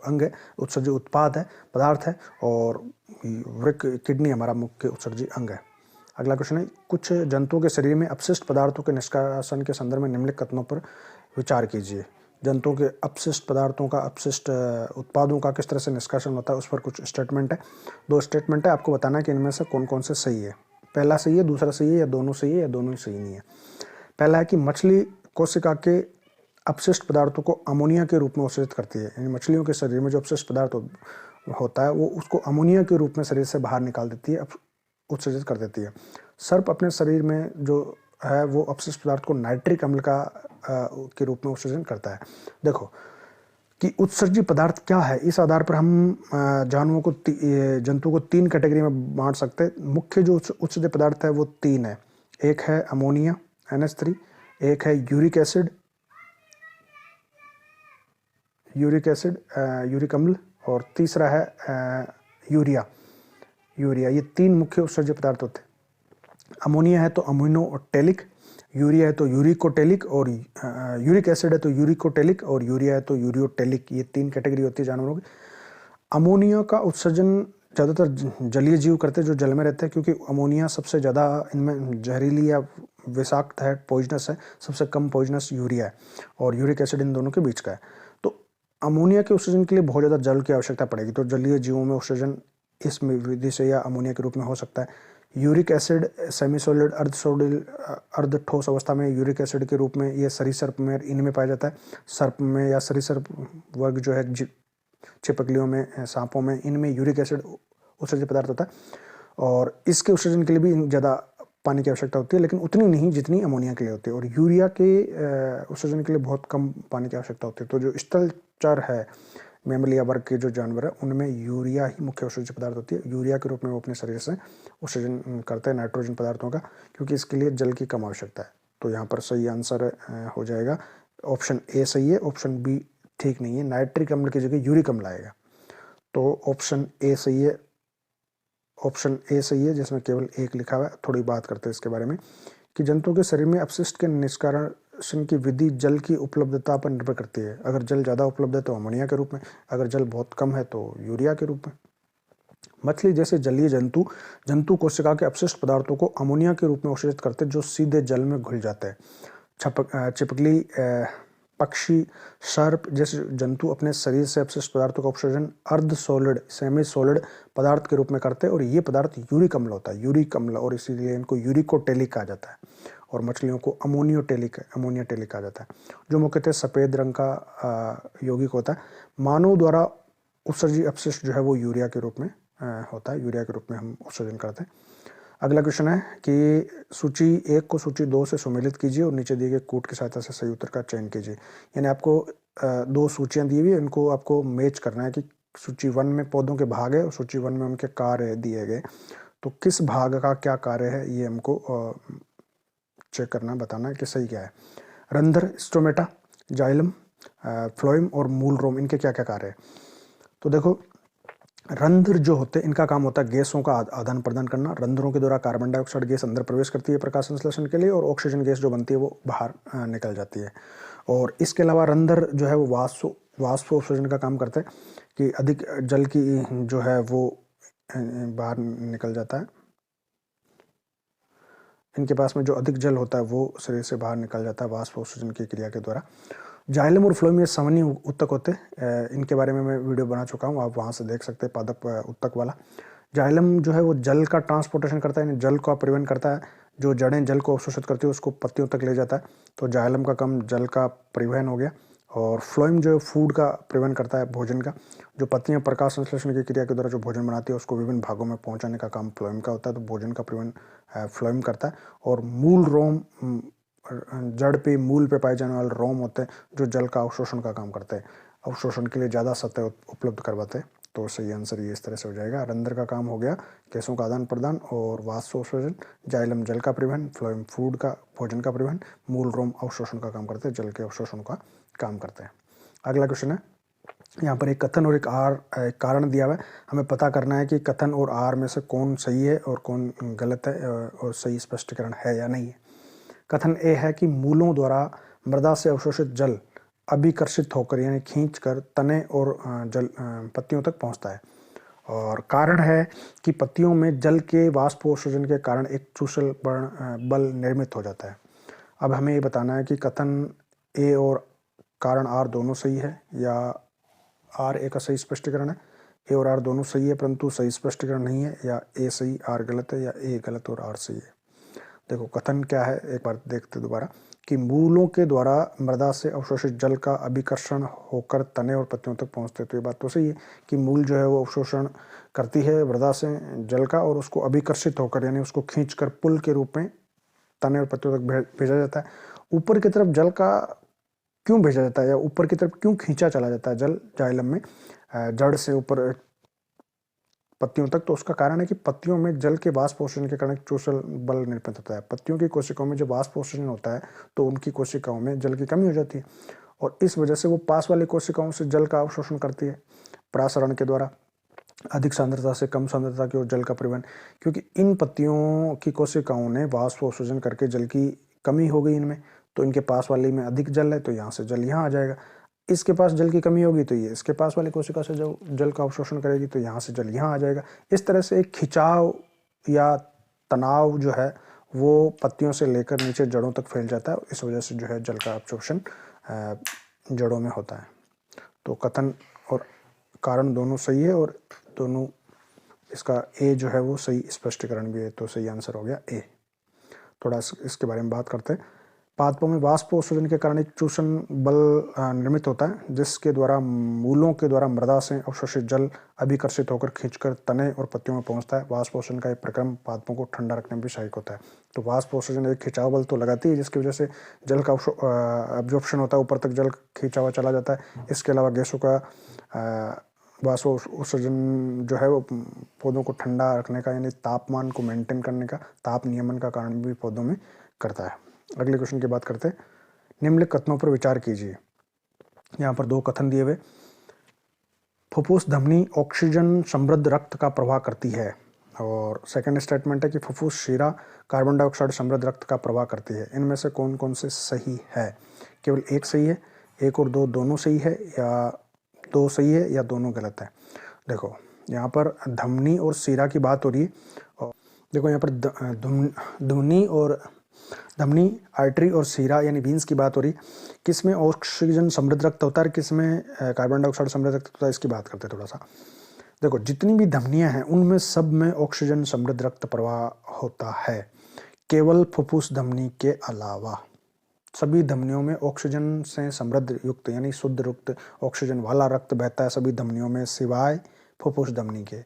A: अंग है, उत्सर्जी उत्पाद है, पदार्थ है, और वृक्क, किडनी हमारा मुख्य उत्सर्जी अंग है। अगला क्वेश्चन है, कुछ जंतुओं के शरीर में अपशिष्ट पदार्थों के निष्कासन के संदर्भ में निम्नलिखित कथनों पर विचार कीजिए। जंतुओं के अपशिष्ट पदार्थों का, अपशिष्ट उत्पादों का किस तरह से निष्कासन होता है उस पर कुछ स्टेटमेंट है। 2 स्टेटमेंट है, आपको बताना है कि इनमें से कौन कौन से सही है। पहला सही है, दूसरा सही है, या दोनों सही है, या दोनों ही सही नहीं है। पहला है कि मछली कोशिका के अपशिष्ट पदार्थों को अमोनिया के रूप में उत्सर्जित करती है, यानी मछलियों के शरीर में जो अपशिष्ट पदार्थ होता है वो उसको अमोनिया के रूप में शरीर से बाहर निकाल देती है, उत्सर्जित कर देती है। सर्प अपने शरीर में जो है वो अपशिष्ट पदार्थ को नाइट्रिक अम्ल के रूप में उत्सर्जन करता है। देखो कि उत्सर्जी पदार्थ क्या है, इस आधार पर हम जंतुओं को 3 कैटेगरी में बांट सकते हैं। मुख्य जो उत्सर्जी पदार्थ है वो 3 है। एक है अमोनिया NH3, एक है uric acid, uric acid, uric अम्ल, और तीसरा है यूरिया। ये 3 मुख्य उत्सर्जक पदार्थ होते हैं। अमोनिया है तो अमीनोटेलिक, यूरिया है तो यूरिकोटेलिक, और यूरिक एसिड है तो यूरिकोटेलिक, और यूरिया है तो यूरियोटेलिक। ये 3 कैटेगरी होती है जानवरों की। अमोनिया का उत्सर्जन ज़्यादातर जलीय जीव करते हैं जो जल में रहते हैं, क्योंकि अमोनिया सबसे ज़्यादा इनमें जहरीली या विषाक्त है, पॉइजनस है। सबसे कम पॉइजनस यूरिया है, और यूरिक एसिड इन दोनों के बीच का है। तो अमोनिया के उत्सर्जन के लिए बहुत ज़्यादा जल की आवश्यकता पड़ेगी, तो जलीय जीवों में उत्सर्जन इस विधि से या अमोनिया के रूप में हो सकता है। यूरिक एसिड सेमी सॉलिड, अर्ध ठोस अवस्था में यूरिक एसिड के रूप में ये सरीसृप में इनमें पाया जाता है। सर्प में या सरीसृप वर्ग जो है, छिपकलियों में, सांपों में, इनमें यूरिक एसिड उत्सर्जित पदार्थ होता है, और इसके उत्सर्जन के लिए भी ज़्यादा पानी की आवश्यकता होती है, लेकिन उतनी नहीं जितनी अमोनिया के लिए होती है। और यूरिया के उत्सर्जन के लिए बहुत कम पानी की आवश्यकता होती है। तो जो स्थलचर है, मैमलिया वर्ग के जो जानवर है, उनमें यूरिया ही मुख्य उत्सर्जित पदार्थ होती है। यूरिया के रूप में वो अपने शरीर से उत्सर्जन करते हैं नाइट्रोजन पदार्थों का, क्योंकि इसके लिए जल की कम आवश्यकता है। तो यहाँ पर सही आंसर हो जाएगा ऑप्शन ए सही है, ऑप्शन बी ठीक नहीं है। नाइट्रिक अम्ल की जगह यूरिक अम्ल आएगा। तो ऑप्शन ए सही है, ऑप्शन ए सही है, जिसमें केवल एक लिखा हुआ है। थोड़ी बात करते हैं इसके बारे में कि जंतुओं के शरीर में अपशिष्ट के निष्कासन की विधि जल की उपलब्धता पर निर्भर करती है। अगर जल ज़्यादा उपलब्ध है तो अमोनिया के रूप में, अगर जल बहुत कम है तो यूरिया के रूप में। मछली जैसे जलीय जंतु कोशिका के अपशिष्ट पदार्थों को अमोनिया के रूप में अवशोषित करते हैं, जो सीधे जल में घुल जाते हैं। छिपकली, पक्षी, सर्प जैसे जंतु अपने शरीर से अपशिष्ट पदार्थों का अपशोषण अर्ध सॉलिड, सेमी सॉलिड पदार्थ के रूप में करते हैं, और ये पदार्थ यूरिक अम्ल होता है, यूरिक अम्ल, और इसीलिए इनको यूरिकोटेलिक कहा जाता है। और मछलियों को अमोनियोटेलिक कहा जाता है, जो मुख्यतः सफ़ेद रंग का यौगिक होता है। मानव द्वारा उत्सर्जित अपशिष्ट जो है वो यूरिया के रूप में होता है, यूरिया के रूप में हम उत्सर्जन करते हैं। अगला क्वेश्चन है कि सूची 1 को सूची 2 से सुमेलित कीजिए और नीचे दिए गए कूट की सहायता से सही उत्तर का चयन कीजिए। यानी आपको 2 सूचियां दी हुई है, इनको आपको मैच करना है कि सूची 1 में पौधों के भाग है और सूची 1 में उनके कार्य दिए गए, तो किस भाग का क्या कार्य है ये हमको चेक करना, बताना है कि सही क्या है। रंध्र, स्टोमेटा, जाइलम, फ्लोएम और मूल रोम, इनके क्या क्या कार्य है। तो देखो, रंध्र जो होते हैं इनका काम होता है गैसों का आदान प्रदान करना। रंध्रों के द्वारा कार्बन डाइऑक्साइड गैस अंदर प्रवेश करती है प्रकाश संश्लेषण के लिए, और ऑक्सीजन गैस जो बनती है वो बाहर निकल जाती है। और इसके अलावा रंध्र जो है वो वाष्प उत्सर्जन का काम करते हैं, कि अधिक जल की जो है वो बाहर निकल जाता है। इनके पास में जो अधिक जल होता है वो शरीर से बाहर निकल जाता है वाष्प उत्सर्जन की क्रिया के द्वारा। जाइलम और फ्लोएम ये समन्वय उत्तक होते हैं, इनके बारे में मैं वीडियो बना चुका हूँ, आप वहाँ से देख सकते हैं, पादप उत्तक वाला। जाइलम जो है वो जल का ट्रांसपोर्टेशन करता है, यानी जल का परिवहन करता है। जो जड़ें जल को अवशोषित करती है उसको पत्तियों तक ले जाता है, तो जाइलम का काम जल का परिवहन हो गया। और फ्लोएम जो है फूड का परिवहन करता है, भोजन का। जो पत्तियां प्रकाश संश्लेषण की क्रिया के द्वारा जो भोजन बनाती है उसको विभिन्न भागों में पहुंचाने का काम फ्लोएम का होता है, तो भोजन का परिवहन फ्लोएम करता है। और मूल रोम, जड़ पे, मूल पे पाए जाने वाले रोम होते हैं जो जल का अवशोषण का काम करते हैं, अवशोषण के लिए ज़्यादा सतह उपलब्ध करवाते हैं। तो सही आंसर ये इस तरह से हो जाएगा। रंध्र का काम हो गया गैसों का आदान प्रदान और वाष्प अवशोषण, जाइलम जल का परिवहन, फ्लोएम फूड का, भोजन का परिवहन, मूल रोम अवशोषण का काम करते हैं, जल के अवशोषण का काम करते हैं। अगला क्वेश्चन है, यहाँ पर एक कथन और एक कारण दिया हुआ है, हमें पता करना है कि कथन और आर में से कौन सही है और कौन गलत है, और सही स्पष्टीकरण है या नहीं है। कथन ए है कि मूलों द्वारा मृदा से अवशोषित जल अभिकर्षित होकर, यानी खींचकर तने और जल पत्तियों तक पहुंचता है। और कारण है कि पत्तियों में जल के वाष्पोत्सर्जन के कारण एक चूसल बल निर्मित हो जाता है। अब हमें ये बताना है कि कथन ए और कारण आर दोनों सही है, या आर ए का सही स्पष्टीकरण है। ए और आर दोनों सही है परंतु सही स्पष्टीकरण नहीं है, या ए सही आर गलत है, या ए गलत और आर सही है। देखो कथन क्या है, एक बार देखते दोबारा, कि मूलों के द्वारा मृदा से अवशोषित जल का अभिकर्षण होकर तने और पत्तियों तक पहुंचते। तो ये बात तो सही है कि मूल जो है वो अवशोषण करती है मृदा से जल का, और उसको अभिकर्षित होकर, यानी उसको खींचकर पुल के रूप में तने और पत्तियों तक भेजा जाता है। ऊपर की तरफ जल का क्यों भेजा जाता है, या ऊपर की तरफ क्यों खींचा चला जाता है जल जाइलम में जड़ से ऊपर पत्तियों तक, तो उसका कारण है कि पत्तियों में जल के वाष्पोत्सर्जन के कारण चूसल बल निर्मित होता है। पत्तियों की कोशिकाओं में जब वाष्पोत्सर्जन होता है तो उनकी कोशिकाओं में जल की कमी हो जाती है, और इस वजह से वो पास वाली कोशिकाओं से जल का अवशोषण करती है परासरण के द्वारा, अधिक सांद्रता से कम सांद्रता की ओर जल का परिवहन। क्योंकि इन पत्तियों की कोशिकाओं ने वाष्प अवशोषण करके जल की कमी हो गई इनमें, तो इनके पास वाली में अधिक जल है तो यहाँ से जल यहाँ आ जाएगा। इसके पास जल की कमी होगी तो ये इसके पास वाली कोशिका से जो जल का अवशोषण करेगी तो यहाँ से जल यहाँ आ जाएगा। इस तरह से एक खिंचाव या तनाव जो है वो पत्तियों से लेकर नीचे जड़ों तक फैल जाता है। इस वजह से जो है जल का अवशोषण जड़ों में होता है। तो कथन और कारण दोनों सही है और दोनों, इसका ए जो है वो सही स्पष्टीकरण भी है, तो सही आंसर हो गया ए। थोड़ा इसके बारे में बात करते हैं। पादपों में वाष्प अवशोषण के कारण एक चूषण बल निर्मित होता है, जिसके द्वारा मूलों के द्वारा मृदा से अवशोषित जल अभिकर्षित होकर खींचकर तने और पत्तियों में पहुंचता है। वाष्प अवशोषण का एक प्रक्रम पादपों को ठंडा रखने में भी सहायक होता है। तो वाष्प अवशोषण एक खिंचाव बल तो लगाती है, जिसकी वजह से जल का अब्जॉर्प्शन होता है, ऊपर तक जल खींचा हुआ चला जाता है। इसके अलावा गैसों का वाष्प उत्सर्जन जो है वो पौधों को ठंडा रखने का, यानी तापमान को मेंटेन करने का, ताप नियमन का कारण भी पौधों में करता है। अगले क्वेश्चन की बात करते हैं। निम्नलिखित कथनों पर विचार कीजिए। यहाँ पर दो कथन दिए हुए। फुफ्फुस धमनी ऑक्सीजन समृद्ध रक्त का प्रवाह करती है, और सेकंड स्टेटमेंट है कि फुफ्फुस शिरा कार्बन डाइऑक्साइड समृद्ध रक्त का प्रवाह करती है। इनमें से कौन कौन से सही है? केवल एक सही है, एक और दो दोनों सही है, या दो सही है या दोनों गलत है? देखो यहाँ पर धमनी और शिरा की बात हो रही है, और देखो यहाँ पर धमनी आर्टरी और शिरा यानी वीन्स की बात हो रही है। किस में ऑक्सीजन समृद्ध रक्त होता है, किस में कार्बन डाइऑक्साइड समृद्ध रक्त होता है, इसकी बात करते हैं थोड़ा सा। देखो जितनी भी धमनियां हैं उनमें सब में ऑक्सीजन समृद्ध रक्त प्रवाह होता है, केवल फुफ्फुस धमनी के अलावा। सभी धमनियों में ऑक्सीजन से समृद्ध युक्त यानी शुद्ध युक्त ऑक्सीजन वाला रक्त बहता है सभी धमनियों में, सिवाय फुफ्फुस धमनी के।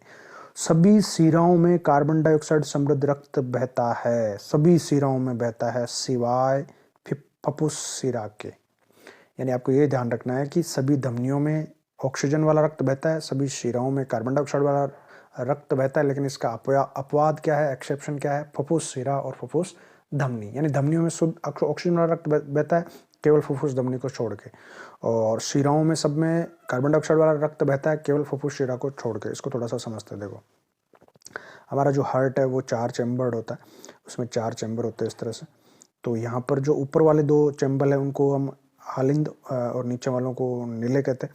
A: सभी शिराओं में कार्बन डाइऑक्साइड समृद्ध रक्त बहता है, सभी शिराओं में बहता है सिवाय फुफ्फुस शिरा के। यानी आपको ये ध्यान रखना है कि सभी धमनियों में ऑक्सीजन वाला रक्त बहता है, सभी शिराओं में कार्बन डाइऑक्साइड वाला रक्त बहता है, लेकिन इसका अपवाद क्या है, एक्सेप्शन क्या है? फुफ्फुस शिरा और फुफ्फुस धमनी। यानी धमनियों में शुद्ध ऑक्सीजन वाला रक्त बहता है केवल फुफ्फुस धमनी को छोड़ के, और शिराओं में सब में कार्बन डाइऑक्साइड वाला रक्त बहता है केवल फुफ्फुस शिरा को छोड़ के। इसको थोड़ा सा समझते हैं। देखो हमारा जो हार्ट है वो 4 चैम्बर्ड होता है, उसमें 4 चैम्बर होते हैं इस तरह से। तो यहाँ पर जो ऊपर वाले 2 चैम्बर है उनको हम आलिंद और नीचे वालों को नीले कहते हैं।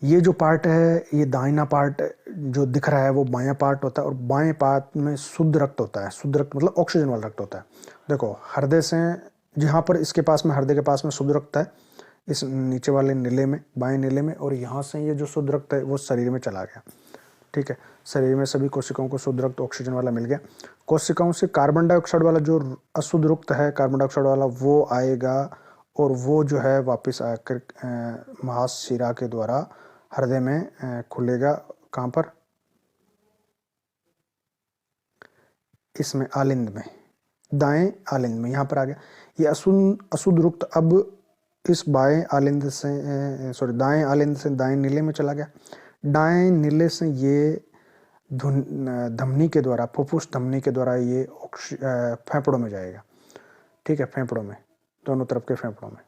A: ये जो पार्ट है, ये दाहिना पार्ट जो दिख रहा है वो बायां पार्ट होता है, और बाएं पार्ट में शुद्ध रक्त होता है। शुद्ध रक्त मतलब ऑक्सीजन वाला रक्त होता है। देखो हृदय से, जहाँ पर इसके पास में हृदय के पास में शुद्ध रक्त है, इस नीचे वाले नीले में, बाएं नीले में, और यहाँ से ये जो शुद्ध रक्त है वो शरीर में चला गया। ठीक है, शरीर में सभी कोशिकाओं को शुद्ध रक्त ऑक्सीजन वाला मिल गया। कोशिकाओं से कार्बन डाइऑक्साइड वाला जो अशुद्ध रक्त है, कार्बन डाइऑक्साइड वाला, वो आएगा, और वो जो है वापस आकर महाशिरा के द्वारा हृदय में खुलेगा। कहाँ पर? इसमें आलिंद में, दाएं आलिंद में, यहाँ पर आ गया। ये अशुद्ध रक्त अब इस बाएं आलिंद से दाएं आलिंद से दाएं नीले में चला गया। दाएं नीले से ये धमनी के द्वारा, फुफ्फुस धमनी के द्वारा ये फेफड़ों में जाएगा। ठीक है, फेफड़ों में, दोनों तरफ के फेफड़ों में।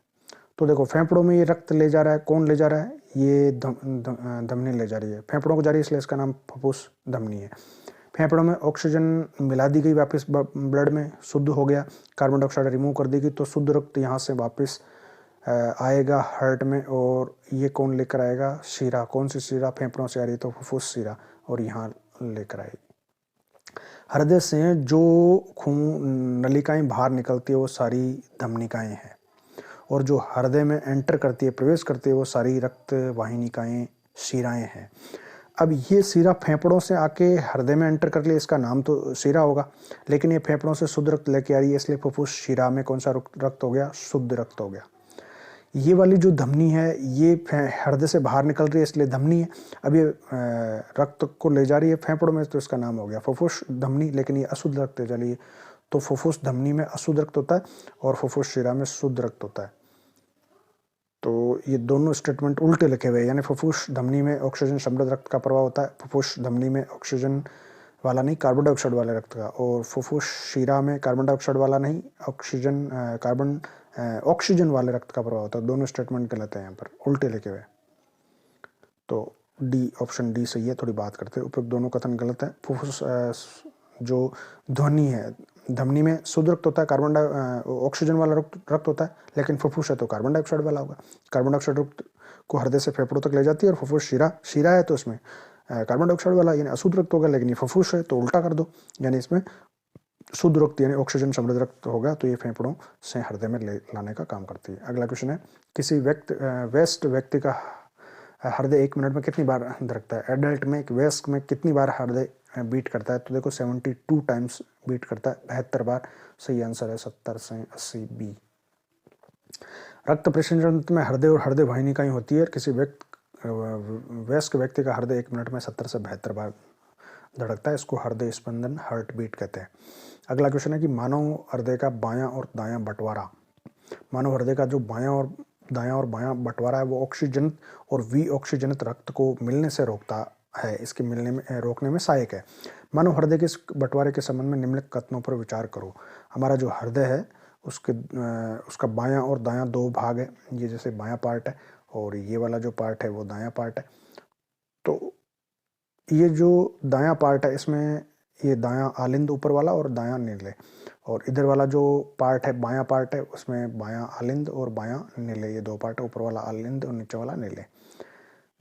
A: तो देखो फेफड़ों में ये रक्त ले जा रहा है, कौन ले जा रहा है? ये धमनी ले जा रही है, फेफड़ों को जा रही है, इसलिए इसका नाम फुफ्फुस धमनी है। फेफड़ों में ऑक्सीजन मिला दी गई वापस ब्लड में, शुद्ध हो गया, कार्बन डाइऑक्साइड रिमूव कर दी गई, तो शुद्ध रक्त यहाँ से वापस आएगा हार्ट में, और ये कौन लेकर आएगा? शिरा। कौन सी शिरा? फेफड़ों से आ रही है तो फुफ्फुस शिरा, और यहाँ लेकर आएगी। हृदय से जो खून नलिकाएं बाहर निकलती है वो सारी धमनिकाएं हैं, और जो हृदय में एंटर करती है, प्रवेश करती है, वो सारी रक्त वाहिनिकाएं, शिराएं हैं। अब ये शिरा फेफड़ों से आके हृदय में एंटर कर लिया, इसका नाम तो शिरा होगा, लेकिन ये फेफड़ों से शुद्ध रक्त लेके आ रही है, इसलिए फुफ्फुस शिरा में कौन सा रक्त हो गया? शुद्ध रक्त हो गया। ये वाली जो धमनी है ये हृदय से बाहर निकल रही है, इसलिए धमनी है। अब ये रक्त को ले जा रही है फेफड़ों में, तो इसका नाम हो गया फुफ्फुस धमनी, लेकिन ये अशुद्ध रक्त ले जा रही है, तो फुफ्फुस धमनी में अशुद्ध रक्त होता है और फुफ्फुस शिरा में शुद्ध रक्त होता है। तो ये दोनों स्टेटमेंट उल्टे लिखे हुए हैं, यानी फुफ्फुस धमनी में ऑक्सीजन समृद्ध रक्त का प्रवाह होता है, फुफ्फुस धमनी में ऑक्सीजन वाला नहीं, कार्बन डाइऑक्साइड वाले रक्त का, और फुफ्फुस शिरा में कार्बन डाइऑक्साइड वाला नहीं, ऑक्सीजन कार्बन ऑक्सीजन वाले रक्त का प्रभाव होता है। दोनों स्टेटमेंट गलत है, यहाँ पर उल्टे लिखे हुए। तो डी, ऑप्शन डी सही है। थोड़ी बात करते हैं, उपरोक्त दोनों कथन गलत है। फुफ्फुस जो ध्वनि है, धमनी में शुद्ध रक्त होता है, ऑक्सीजन वाला रक्त होता है, लेकिन फुफ्फुस है तो कार्बन डाइऑक्साइड वाला होगा। कार्बन डाइऑक्साइड रक्त को हृदय से फेफड़ों तक ले जाती है, और फुफ्फुस शीरा है तो इसमें कार्बन डाइऑक्साइड वाला यानी अशुद्ध रक्त होगा, लेकिन ये फुफ्फुस है तो उल्टा कर दो, यानी इसमें शुद्ध रक्त यानी ऑक्सीजन समृद्ध रक्त होगा, तो ये फेफड़ों से हृदय में ले लाने का काम करती है। अगला क्वेश्चन है, किसी व्यस्त व्यक्ति का हृदय 1 मिनट में कितनी बार धड़कता है? एडल्ट में, एक वयस्क में कितनी बार हृदय बीट करता है? तो देखो 72 टाइम्स बीट करता है, 72 बार। सही आंसर है 70 से 80 बी। रक्त प्रेषण में हृदय और हृदय वाहिनी इकाई होती है। किसी वयस्क व्यक्ति का हृदय 1 मिनट में 70 से 72 बार धड़कता है, इसको हृदय स्पंदन, हार्ट बीट कहते हैं। अगला क्वेश्चन है कि मानव हृदय का बायां और दायां बंटवारा, मानव हृदय का जो बायां और बायां बंटवारा है वो ऑक्सीजन और वी ऑक्सीजनित रक्त को मिलने से रोकता है, इसके रोकने में सहायक है। मानव हृदय के इस बंटवारे के संबंध में निम्नलिखित कथनों पर विचार करो। हमारा जो हृदय है उसका बायां और दायां 2 भाग है, ये जैसे बायां पार्ट है और ये वाला जो पार्ट है वो दायां पार्ट है। तो ये जो दायां पार्ट है इसमें ये दायां आलिंद ऊपर वाला और दायां नीले, और इधर वाला जो पार्ट है बायां पार्ट है उसमें बायां आलिंद और बायां नीले, ये 2 पार्ट है, ऊपर वाला आलिंद और नीचे वाला नीले।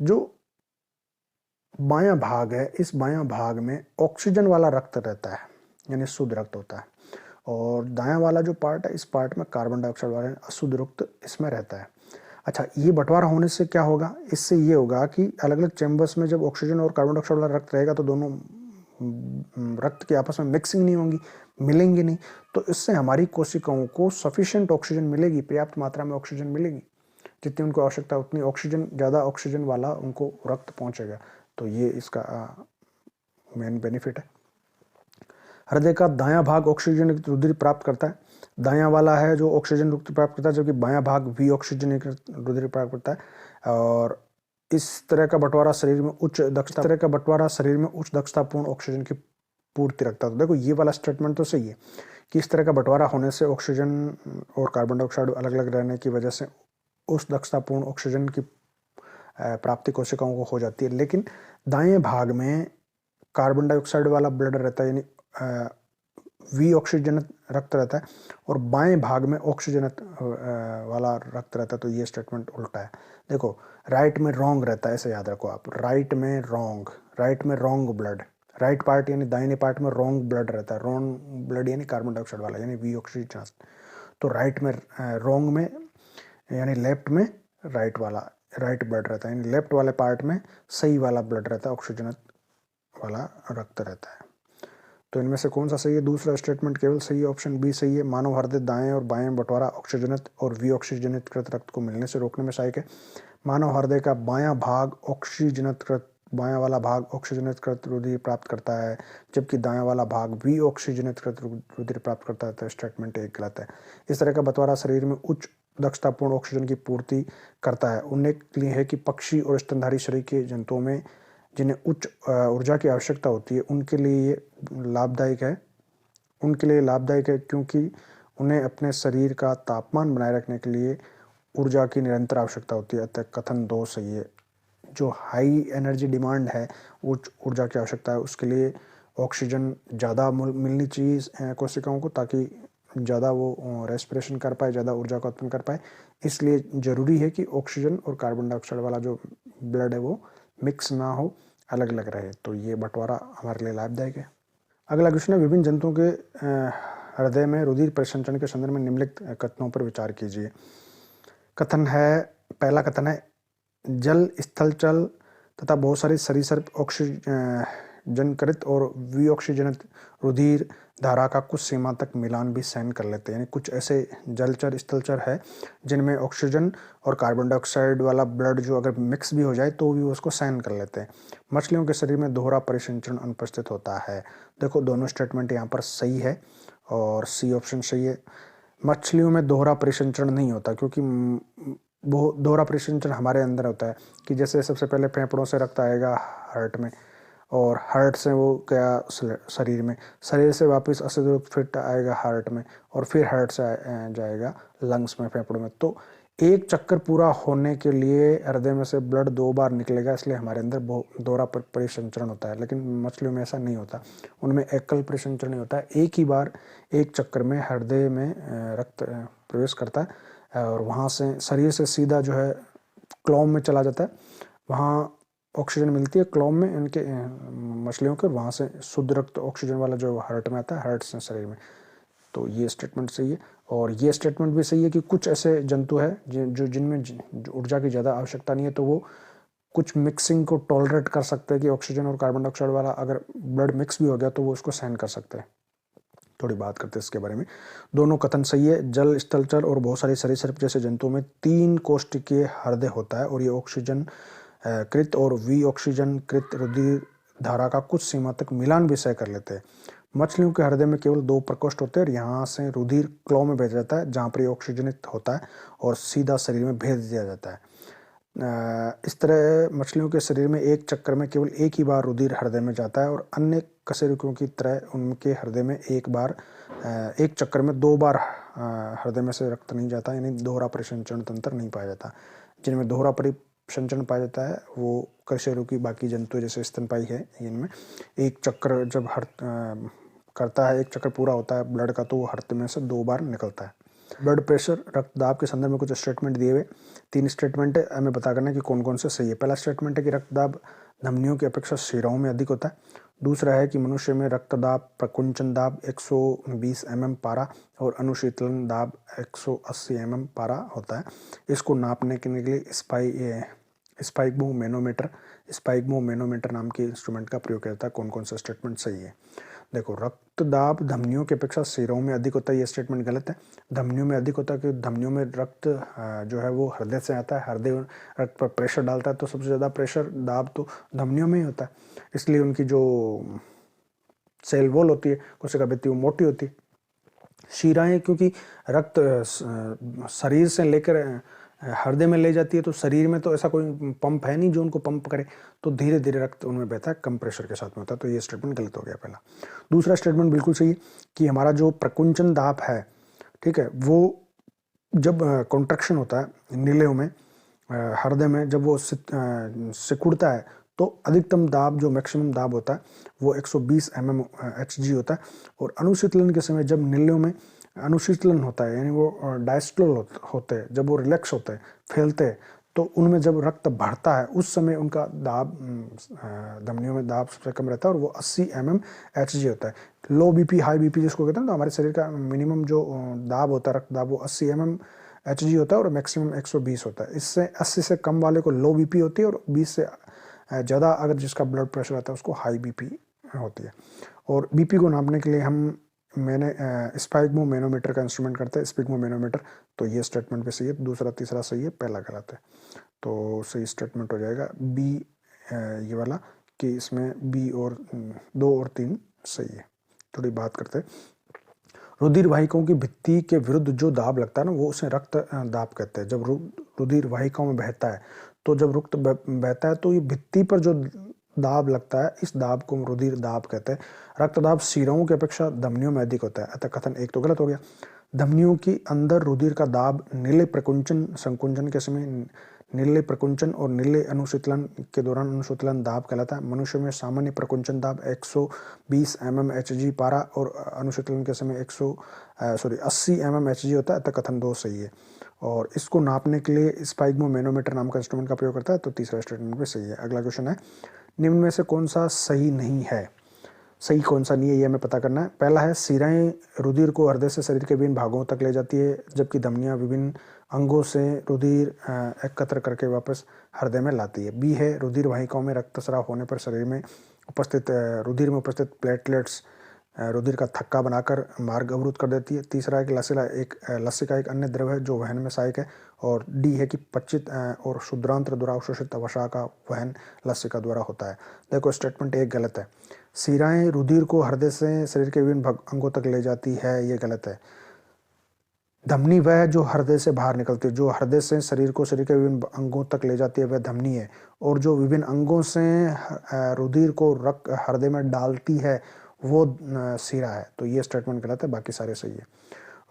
A: जो बायां भाग है, इस बायां भाग में ऑक्सीजन वाला रक्त रहता है, यानी शुद्ध रक्त होता है, और दायां वाला जो पार्ट है इस पार्ट में कार्बन डाइऑक्साइड वाला अशुद्ध रक्त इसमें रहता है। अच्छा, ये बंटवारा होने से क्या होगा? इससे ये होगा कि अलग अलग चैम्बर्स में जब ऑक्सीजन और कार्बन डाइऑक्साइड वाला रक्त रहेगा तो दोनों रक्त के आपस में मिक्सिंग नहीं होंगी, मिलेंगे नहीं, तो इससे हमारी कोशिकाओं को सफिशिएंट ऑक्सीजन मिलेगी, पर्याप्त मात्रा में ऑक्सीजन मिलेगी, जितनी उनको आवश्यकता उतनी ऑक्सीजन, ज़्यादा ऑक्सीजन वाला उनको रक्त पहुंचेगा। तो ये इसका मेन बेनिफिट है। हृदय का दायां भाग ऑक्सीजन रुधिर प्राप्त करता है, दायां वाला है जो ऑक्सीजन रुधिर प्राप्त करता है, जबकि बायां भाग भी ऑक्सीजन रुधिर प्राप्त करता है। और इस तरह का बंटवारा शरीर में उच्च दक्षतापूर्ण ऑक्सीजन की पूर्ति रखता है। तो देखो ये वाला स्टेटमेंट तो सही है कि इस तरह का बंटवारा होने से ऑक्सीजन और कार्बन डाइऑक्साइड अलग अलग रहने की वजह से उस दक्षतापूर्ण ऑक्सीजन की प्राप्ति कोशिकाओं को हो जाती है, लेकिन दाएं भाग में कार्बन डाइऑक्साइड वाला ब्लड रहता है, यानी वी ऑक्सीजनित रक्त रहता है, और बाएं भाग में ऑक्सीजनित वाला रक्त रहता है। तो ये स्टेटमेंट उल्टा है। देखो राइट में रॉन्ग रहता है, ऐसे याद रखो आप, राइट में रॉन्ग ब्लड, राइट पार्ट यानी दाहिने पार्ट में रॉन्ग ब्लड रहता है, रॉन्ग ब्लड यानी कार्बन डाइऑक्साइड वाला यानी वी ऑक्सीजन। तो राइट में रॉन्ग में यानी लेफ्ट में राइट ब्लड रहता है, यानी लेफ्ट वाले पार्ट में सही वाला ब्लड रहता है, ऑक्सीजनित वाला रक्त रहता है। तो इनमें से कौन सा सही है? दूसरा स्टेटमेंट केवल सही है, ऑप्शन बी सही है। मानव हृदय दाएं और बाएं बंटवारा ऑक्सीजनित और वी ऑक्सीजनित कृत रक्त को मिलने से रोकने में सहायक है। मानव हृदय का बायां वाला भाग ऑक्सीजनित कृत रुधिर प्राप्त करता है, जबकि दायां वाला भाग वी ऑक्सीजनित कृत रुधिर प्राप्त करता है। तो स्टेटमेंट एक गलत है। इस तरह का बंटवारा शरीर में उच्च दक्षतापूर्ण ऑक्सीजन की पूर्ति करता है। उल्लेखनीय है कि पक्षी और स्तनधारी शरीर के जंतुओं में जिन्हें उच्च ऊर्जा की आवश्यकता होती है उनके लिए ये लाभदायक है, क्योंकि उन्हें अपने शरीर का तापमान बनाए रखने के लिए ऊर्जा की निरंतर आवश्यकता होती है। अतः कथन 2 सही है। जो हाई एनर्जी डिमांड है, उच्च ऊर्जा की आवश्यकता है, उसके लिए ऑक्सीजन ज़्यादा मिलनी चाहिए कोशिकाओं को, ताकि ज़्यादा वो रेस्पिरेशन कर पाए, ज़्यादा ऊर्जा का उत्पन्न कर पाए। इसलिए ज़रूरी है कि ऑक्सीजन और कार्बन डाइऑक्साइड वाला जो ब्लड है वो मिक्स ना हो, अलग अलग रहे। तो ये बंटवारा हमारे लिए लाभदायक है। अगला क्वेश्चन है, विभिन्न जंतुओं के हृदय में रुधिर परिसंचरण के संदर्भ में निम्नलिखित कथनों पर विचार कीजिए। पहला कथन है, जल, स्थलचल तथा बहुत सारे सरीसृप ऑक्सीजनकृत और विऑक्सीजनित रुधिर धारा का कुछ सीमा तक मिलान भी सहन कर लेते हैं। यानी कुछ ऐसे जलचर, स्थलचर है जिनमें ऑक्सीजन और कार्बन डाइऑक्साइड वाला ब्लड जो अगर मिक्स भी हो जाए तो भी उसको सहन कर लेते हैं। मछलियों के शरीर में दोहरा परिसंचरण अनुपस्थित होता है। देखो दोनों स्टेटमेंट यहाँ पर सही है और सी ऑप्शन सही है। मछलियों में दोहरा परिसंचरण नहीं होता, क्योंकि वो दोहरा परिसंचरण हमारे अंदर होता है कि जैसे सबसे पहले फेफड़ों से रक्त आएगा हार्ट में, और हार्ट से वो गया शरीर में, शरीर से वापस 80 फीट आएगा हार्ट में, और फिर हार्ट से जाएगा लंग्स में, फेफड़ों में। तो एक चक्कर पूरा होने के लिए हृदय में से ब्लड 2 बार निकलेगा, इसलिए हमारे अंदर दोहरा परिसंचरण होता है। लेकिन मछलियों में ऐसा नहीं होता, उनमें एकल परिसंचरण नहीं होता है। एक ही बार एक चक्कर में हृदय में रक्त प्रवेश करता है और वहाँ से शरीर से सीधा जो है क्लोम में चला जाता है, वहाँ ऑक्सीजन मिलती है क्लोम में इनके मछलियों के, और वहाँ से शुद्ध रक्त ऑक्सीजन वाला जो हार्ट में आता है, हार्ट से शरीर में। तो ये स्टेटमेंट सही है। और ये स्टेटमेंट भी सही है कि कुछ ऐसे जंतु है जो जिनमें ऊर्जा की ज़्यादा आवश्यकता नहीं है, तो वो कुछ मिक्सिंग को टॉलरेट कर सकते हैं कि ऑक्सीजन और कार्बन डाइऑक्साइड वाला अगर ब्लड मिक्स भी हो गया तो वो उसको सहन कर सकते हैं। थोड़ी बात करते हैं इसके बारे में। दोनों कथन सही है। जल, स्थलचर और बहुत सारे सरीसृप जैसे जंतुओं में 3 कोशिकीय हृदय होता है और ये ऑक्सीजन कृत और वी ऑक्सीजन कृत रुधिर धारा का कुछ सीमा तक मिलान भी सह कर लेते हैं। मछलियों के हृदय में केवल 2 प्रकोष्ठ होते हैं और यहाँ से रुधिर क्लॉ में भेजा जाता है जहाँ पर ये ऑक्सीजनित होता है और सीधा शरीर में भेज दिया जाता है। इस तरह मछलियों के शरीर में एक चक्कर में केवल एक ही बार रुधिर हृदय में जाता है और अन्य कशेरुकियों की तरह उनके हृदय में एक चक्कर में 2 बार हृदय में से रक्त नहीं जाता, यानी दोहरा परिसंचरण तंत्र नहीं पाया जाता। जिनमें दोहरा परिसंचरण पाया जाता है वो कशेरुकी, बाकी जंतु जैसे स्तनपायी है, इनमें एक चक्कर जब करता है, एक चक्कर पूरा होता है ब्लड का, तो वो हृदय में से 2 बार निकलता है। ब्लड प्रेशर, रक्तदाब के संदर्भ में कुछ स्टेटमेंट दिए हुए, 3 स्टेटमेंट है, हमें पता करना है कि कौन कौन से सही है। पहला स्टेटमेंट है कि रक्तदाब धमनियों की अपेक्षा शिराओं में अधिक होता है। दूसरा है कि मनुष्य में रक्तदाब प्रकुंचन दाब 120 mm पारा और अनुशीतलन दाब 180 mm पारा होता है। इसको नापने के लिए स्पाइगमो मैनोमीटर नाम के इंस्ट्रूमेंट का प्रयोग करता है। कौन कौन सा स्टेटमेंट सही है? देखो, रक्तदाब धमनियों की अपेक्षा शिराओं में अधिक होता है, ये स्टेटमेंट गलत है। धमनियों में अधिक होता है क्योंकि धमनियों में रक्त जो है वो हृदय से आता है, हृदय रक्त पर प्रेशर डालता है, तो सबसे ज़्यादा प्रेशर दाब तो धमनियों में ही होता है। इसलिए उनकी जो सेल वॉल होती है कोशिका भित्ति वो मोटी होती है। शिराएं क्योंकि रक्त शरीर से लेकर हृदय में ले जाती है, तो शरीर में तो ऐसा कोई पंप है नहीं जो उनको पंप करे, तो धीरे धीरे रक्त उनमें बहता है, कम प्रेशर के साथ में होता है। तो ये स्टेटमेंट गलत हो गया पहला। दूसरा स्टेटमेंट बिल्कुल सही है कि हमारा जो प्रकुंचन दाब है, ठीक है, वो जब कॉन्ट्रैक्शन होता है नीलेयों में, हृदय में जब वो सिकुड़ता है, तो अधिकतम दाब जो मैक्सिमम दाब होता है वो 120 mmHg होता है। और अनुशीतलन के समय जब नीलियों में अनुशीतलन होता है, यानी वो डायस्टोल होते हैं, जब वो रिलैक्स होते हैं, फैलते हैं, तो उनमें जब रक्त बढ़ता है उस समय उनका दाब धमनियों में दाब सबसे कम रहता है और वो 80 mmHg होता है। लो बीपी, हाई बीपी जिसको कहते हैं, तो हमारे शरीर का मिनिमम जो दाब होता है, रक्त दाब, वो 80 mmHg होता है और मैक्सिमम 120 होता है। इससे 80 से कम वाले को लो बीपी होती है और 20 से ज़्यादा अगर जिसका ब्लड प्रेशर आता है उसको हाई बीपी होती है। और बीपी को नापने के लिए मैंने स्पाइगमो मैनोमीटर का इंस्ट्रूमेंट करते हैं, स्पिगमो मैनोमीटर। तो ये स्टेटमेंट भी सही है, दूसरा तीसरा सही है, पहला गलत है। तो सही स्टेटमेंट हो जाएगा बी, ये वाला, कि इसमें बी और 2 और 3 सही है। थोड़ी बात करते हैं। रुधिर वाहिकाओं की भित्ति के विरुद्ध जो दाब लगता है ना, वो उसे रक्त दाब कहते हैं। जब रुधिर वाहिकाओं में बहता है, तो जब रक्त बहता है तो ये भित्ति पर जो दाब लगता है, इस दाब को रुधिर दाब कहते हैं। रक्तदाब शिराओं की अपेक्षा धमनियों में अधिक होता है, अतः कथन 1 तो गलत हो गया। धमनियों की अंदर रुधिर का दाब नीले प्रकुंचन संकुंचन के समय नीले प्रकुंचन और नीले अनुशीतलन के दौरान अनुशीतलन दाब कहलाता है। मनुष्य में सामान्य प्रकुंचन दाब 120 mmHg पारा और अनुशीतलन के समय 80 mmHg होता है, अतः कथन 2 सही है। और इसको नापने के लिए स्पाइगमो मैनोमीटर नाम का इंस्ट्रूमेंट का प्रयोग करता है, तो तीसरा स्टेटमेंट भी सही है। अगला क्वेश्चन है, निम्न में से कौन सा सही नहीं है? सही कौन सा नहीं है ये हमें पता करना है। पहला है, शिराएं रुधिर को हृदय से शरीर के विभिन्न भागों तक ले जाती है, जबकि धमनियां विभिन्न अंगों से रुधिर एकत्र करके वापस हृदय में लाती है। बी है, रुधिर वाहिकाओं में रक्तस्राव होने पर शरीर में रुधिर में उपस्थित प्लेटलेट्स रुधिर का थक्का बनाकर मार्ग अवरुद्ध कर देती है। तीसरा है कि लसिका एक अन्य द्रव है जो वहन में सहायक है। और डी है कि पच्चित और शुद्रांत्र द्वारा अवशोषित वसा का वहन लसिका द्वारा होता है। देखो, स्टेटमेंट 1 गलत है। शिराएं रुधिर को हृदय से शरीर के विभिन्न अंगों तक ले जाती है, ये गलत है। धमनी वह है जो हृदय से बाहर निकलती है, जो हृदय से शरीर को शरीर के विभिन्न अंगों तक ले जाती है वह धमनी है। और जो विभिन्न अंगों से रुधिर को रक्त हृदय में डालती है वो शिरा है। तो ये स्टेटमेंट गलत है, बाकी सारे सही है।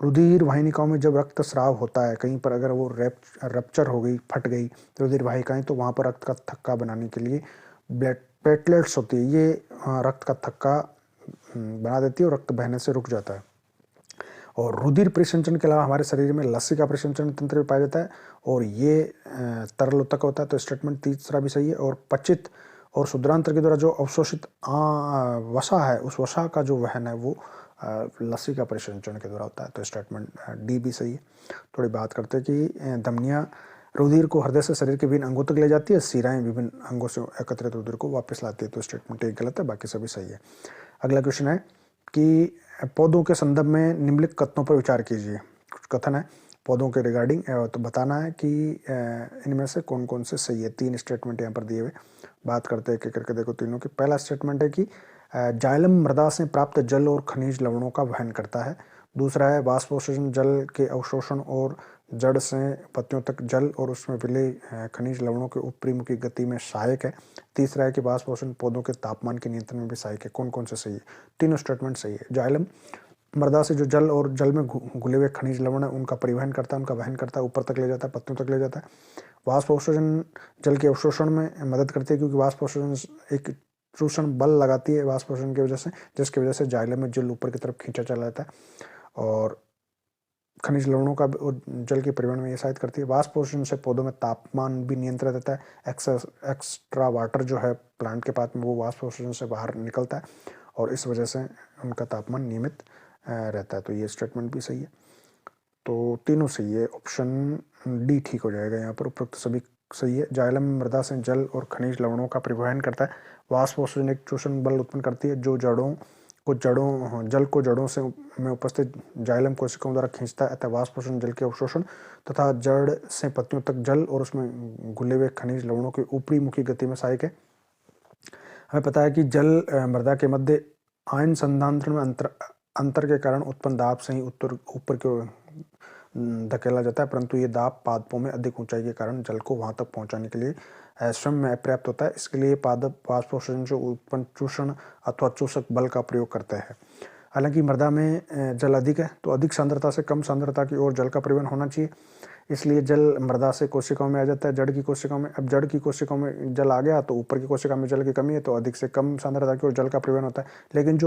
A: रुधिर वाहिनिकाओं में जब रक्त स्राव होता है, कहीं पर अगर वो रप्चर हो गई, फट गई रुधिर वाहिकाएं, तो वहाँ पर रक्त का थक्का बनाने के लिए ब्लड प्लेटलेट्स होती है, ये रक्त का थक्का बना देती है और रक्त बहने से रुक जाता है। और रुधिर परिसंचरण के अलावा हमारे शरीर में लसिका परिसंचरण तंत्र भी पाया जाता है और ये तरल ऊतक होता है। तो स्टेटमेंट तीसरा भी सही है। और पचित और शुद्रांतर के द्वारा जो अवशोषित वसा है, उस वसा का जो वहन है वो लसिका परिसंचरण के द्वारा होता है। तो स्टेटमेंट डी भी सही है। थोड़ी बात करते हैं कि धमनियाँ रुधिर को हृदय से शरीर के विभिन्न अंगों तक ले जाती है, शिराएं विभिन्न अंगों से एकत्रित रुधिर को वापस लाती है। तो स्टेटमेंट एक गलत है, बाकी सभी सही है। अगला क्वेश्चन है कि पौधों के संदर्भ में निम्नलिखित कथनों पर विचार कीजिए। कुछ कथन है पौधों के रिगार्डिंग, तो बताना है कि इनमें से कौन कौन से सही है। 3 स्टेटमेंट यहाँ पर दिए हुए, बात करते हैं करके देखो तीनों की। पहला स्टेटमेंट है कि जाइलम मृदा से प्राप्त जल और खनिज लवणों का वहन करता है। दूसरा है वाष्पोत्सर्जन जल के अवशोषण और जड़ से पत्तियों तक जल और उसमें विलय खनिज लवणों के ऊपरीमुखी गति में सहायक है। तीसरा है कि वाष्पोत्सर्जन पौधों के तापमान के नियंत्रण में भी सहायक है। कौन कौन से सही है? तीनों स्टेटमेंट सही है। जाइलम मृदा से जो जल और जल में घुले हुए खनिज लवण है उनका परिवहन करता है, उनका वहन करता है, ऊपर तक ले जाता है, पत्तियों तक ले जाता है। वाष्पोत्सर्जन जल के अवशोषण में मदद करती है, क्योंकि वाष्पोत्सर्जन एक शोषण बल लगाती है वाष्पोत्सर्जन की वजह से, जिसकी वजह से जाइलम में जल ऊपर की तरफ खींचा चला जाता है। और खनिज लवणों का जल के परिवहन में ये सहायता करती है। वाष्पोत्सर्जन से पौधों में तापमान भी नियंत्रित रहता है। एक्स्ट्रा वाटर जो है प्लांट के पास में वो वाष्पोत्सर्जन से बाहर निकलता है और इस वजह से उनका तापमान नियमित रहता है। तो ये स्टेटमेंट भी सही है। तो तीनों सही है, ऑप्शन डी ठीक हो जाएगा यहाँ पर। उपरोक्त सभी सही है। जाइलम मृदा से जल और खनिज लवणों का परिवहन करता है। वाष्पोत्सर्जन एक शोषण बल उत्पन्न करती है जो जल को जड़ों से में उपस्थित जाइलम कोशिकाओं द्वारा खींचता है। अतः वाष्पोत्सर्जन जल के अवशोषण तथा जड़ से पत्तियों तक जल और उसमें घुले हुए खनिज लवणों की ऊपरी मुखी गति में सहायक है। हमें पता है कि जल मृदा के मध्य आयन संधारण में अंतर के कारण उत्पन्न दाब से ही ऊपर की ओर धकेला जाता है, परंतु ये दाब पादपों में अधिक ऊंचाई के कारण जल को वहां तक पहुंचाने के लिए स्वयं में अपर्याप्त होता है। इसके लिए पादप वाष्पोत्सर्जन से उत्पन्न चूषण अथवा चूषक बल का प्रयोग करते हैं। हालांकि मृदा में जल अधिक है तो अधिक सांद्रता से कम सांद्रता की ओर जल का परिवहन होना चाहिए, इसलिए जल मृदा से कोशिकाओं में आ जाता है, जड़ की कोशिकाओं में। अब जड़ की कोशिकाओं में जल आ गया तो ऊपर की कोशिका में जल की कमी है तो अधिक से कम सांद्रता की ओर जल का परिवहन होता है। लेकिन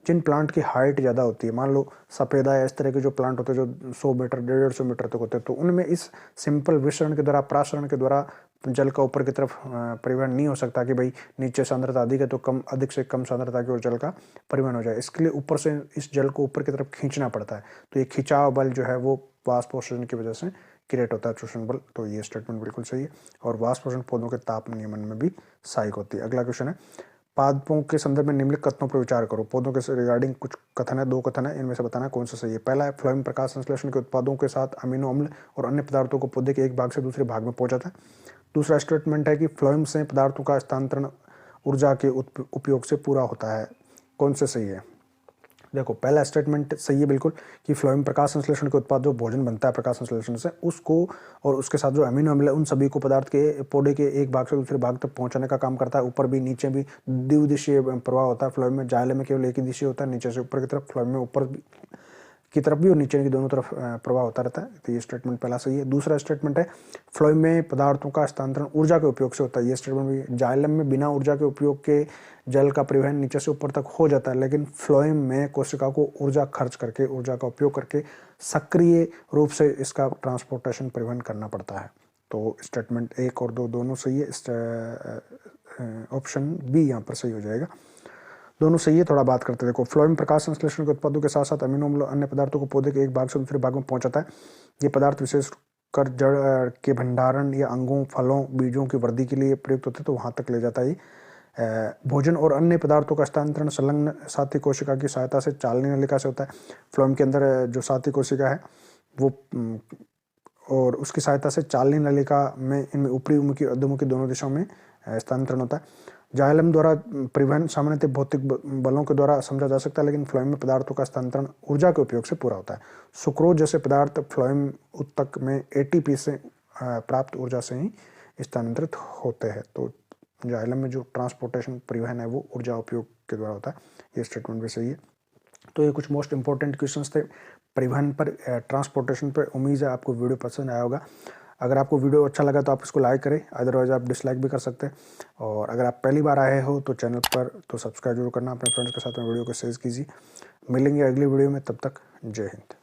A: जिन प्लांट की हाइट ज़्यादा होती है, मान लो सफ़ेदा या इस तरह के जो प्लांट होते हैं जो 100 मीटर 150 मीटर तक होते हैं, तो उनमें इस सिंपल विसरण के द्वारा प्रासरण के द्वारा जल का ऊपर की तरफ परिवहन नहीं हो सकता कि भाई नीचे सांद्रता अधिक है तो अधिक से कम सांद्रता की ओर जल का परिवहन हो जाए। इसके लिए ऊपर से इस जल को ऊपर की तरफ खींचना पड़ता है। तो ये खिंचाव बल जो है वो वाष्पोत्सर्जन की वजह से क्रिएट होता है, शोषण बल। तो ये स्टेटमेंट बिल्कुल सही है। और वाष्पोत्सर्जन पौधों के ताप नियमन में भी सहायक होती है। अगला क्वेश्चन है पादपों के संदर्भ में निम्नलिखित कथनों पर विचार करो। पौधों के रिगार्डिंग कुछ कथन है, 2 कथन है, इनमें से बताना कौन सा सही है। पहला है फ्लोएम प्रकाश संश्लेषण के उत्पादों के साथ अमीनो अम्ल और अन्य पदार्थों को पौधे के एक भाग से दूसरे भाग में पहुंचाता है। दूसरा स्टेटमेंट है कि फ्लोएम से पदार्थों का हस्तांतरण ऊर्जा के उपयोग से पूरा होता है। कौन से सही है? देखो पहला स्टेटमेंट सही है बिल्कुल कि फ्लोएम प्रकाश संश्लेषण के उत्पाद जो भोजन बनता है प्रकाश संश्लेषण से, उसको और उसके साथ जो अमीनो अम्ल है उन सभी को पदार्थ के पौधे के एक भाग से दूसरे भाग तक पहुंचाने का काम करता है। ऊपर भी नीचे भी द्विदिशीय प्रवाह होता है फ्लोएम में। जाइलम में केवल एक ही दिशा होता है, नीचे से ऊपर की तरफ। फ्लोएम में ऊपर की तरफ भी और नीचे की दोनों तरफ प्रवाह होता रहता है। तो ये स्टेटमेंट पहला सही है। दूसरा स्टेटमेंट है फ्लोएम में पदार्थों का हस्तांतरण ऊर्जा के उपयोग से होता है। ये स्टेटमेंट भी। जाइलम में बिना ऊर्जा के उपयोग के जल का परिवहन नीचे से ऊपर तक हो जाता है, लेकिन फ्लोएम में कोशिका को ऊर्जा खर्च करके, ऊर्जा का उपयोग करके सक्रिय रूप से इसका ट्रांसपोर्टेशन परिवहन करना पड़ता है। तो स्टेटमेंट 1 और 2 दोनों सही है। ऑप्शन बी यहाँ पर सही हो जाएगा। दोनों सही है। थोड़ा बात करते हैं। देखो फ्लोएम प्रकाश संश्लेषण के उत्पादों के साथ साथ अमीनो अम्ल अन्य पदार्थों को पौधे के एक भाग से दूसरे भाग में पहुंचाता है। ये पदार्थ विशेष कर जड़ के भंडारण या अंगों, फलों, बीजों की वृद्धि के लिए प्रयुक्त होते हैं, तो वहां तक ले जाता है। भोजन और अन्य पदार्थों का हस्तांतरण संलग्न साथी कोशिका की सहायता से चालनी नलिका से होता है। फ्लोएम के अंदर जो साथी कोशिका है वो और उसकी सहायता से चालनी नलिका में इनमें ऊपरी मुखी अधोमुखी दोनों दिशाओं में हस्तांतरण होता है। जाइलम द्वारा परिवहन सामान्यतः भौतिक बलों के द्वारा समझा जा सकता है, लेकिन फ्लोएम में पदार्थों का स्थानांतरण ऊर्जा के उपयोग से पूरा होता है। सुक्रोज जैसे पदार्थ फ्लोएम उत्तक में एटीपी से प्राप्त ऊर्जा से ही स्थानांतरित होते हैं। तो जाइलम में जो ट्रांसपोर्टेशन परिवहन है वो ऊर्जा उपयोग के द्वारा होता है। ये स्टेटमेंट भी सही है। तो ये कुछ मोस्ट इंपॉर्टेंट क्वेश्चंस थे परिवहन पर, ट्रांसपोर्टेशन पर। उम्मीद है आपको वीडियो पसंद आया होगा। अगर आपको वीडियो अच्छा लगा तो आप इसको लाइक करें, अदरवाइज आप डिसलाइक भी कर सकते हैं। और अगर आप पहली बार आए हो तो चैनल पर तो सब्सक्राइब जरूर करना, अपने फ्रेंड्स के साथ में वीडियो को शेयर कीजिए। मिलेंगे अगली वीडियो में, तब तक जय हिंद।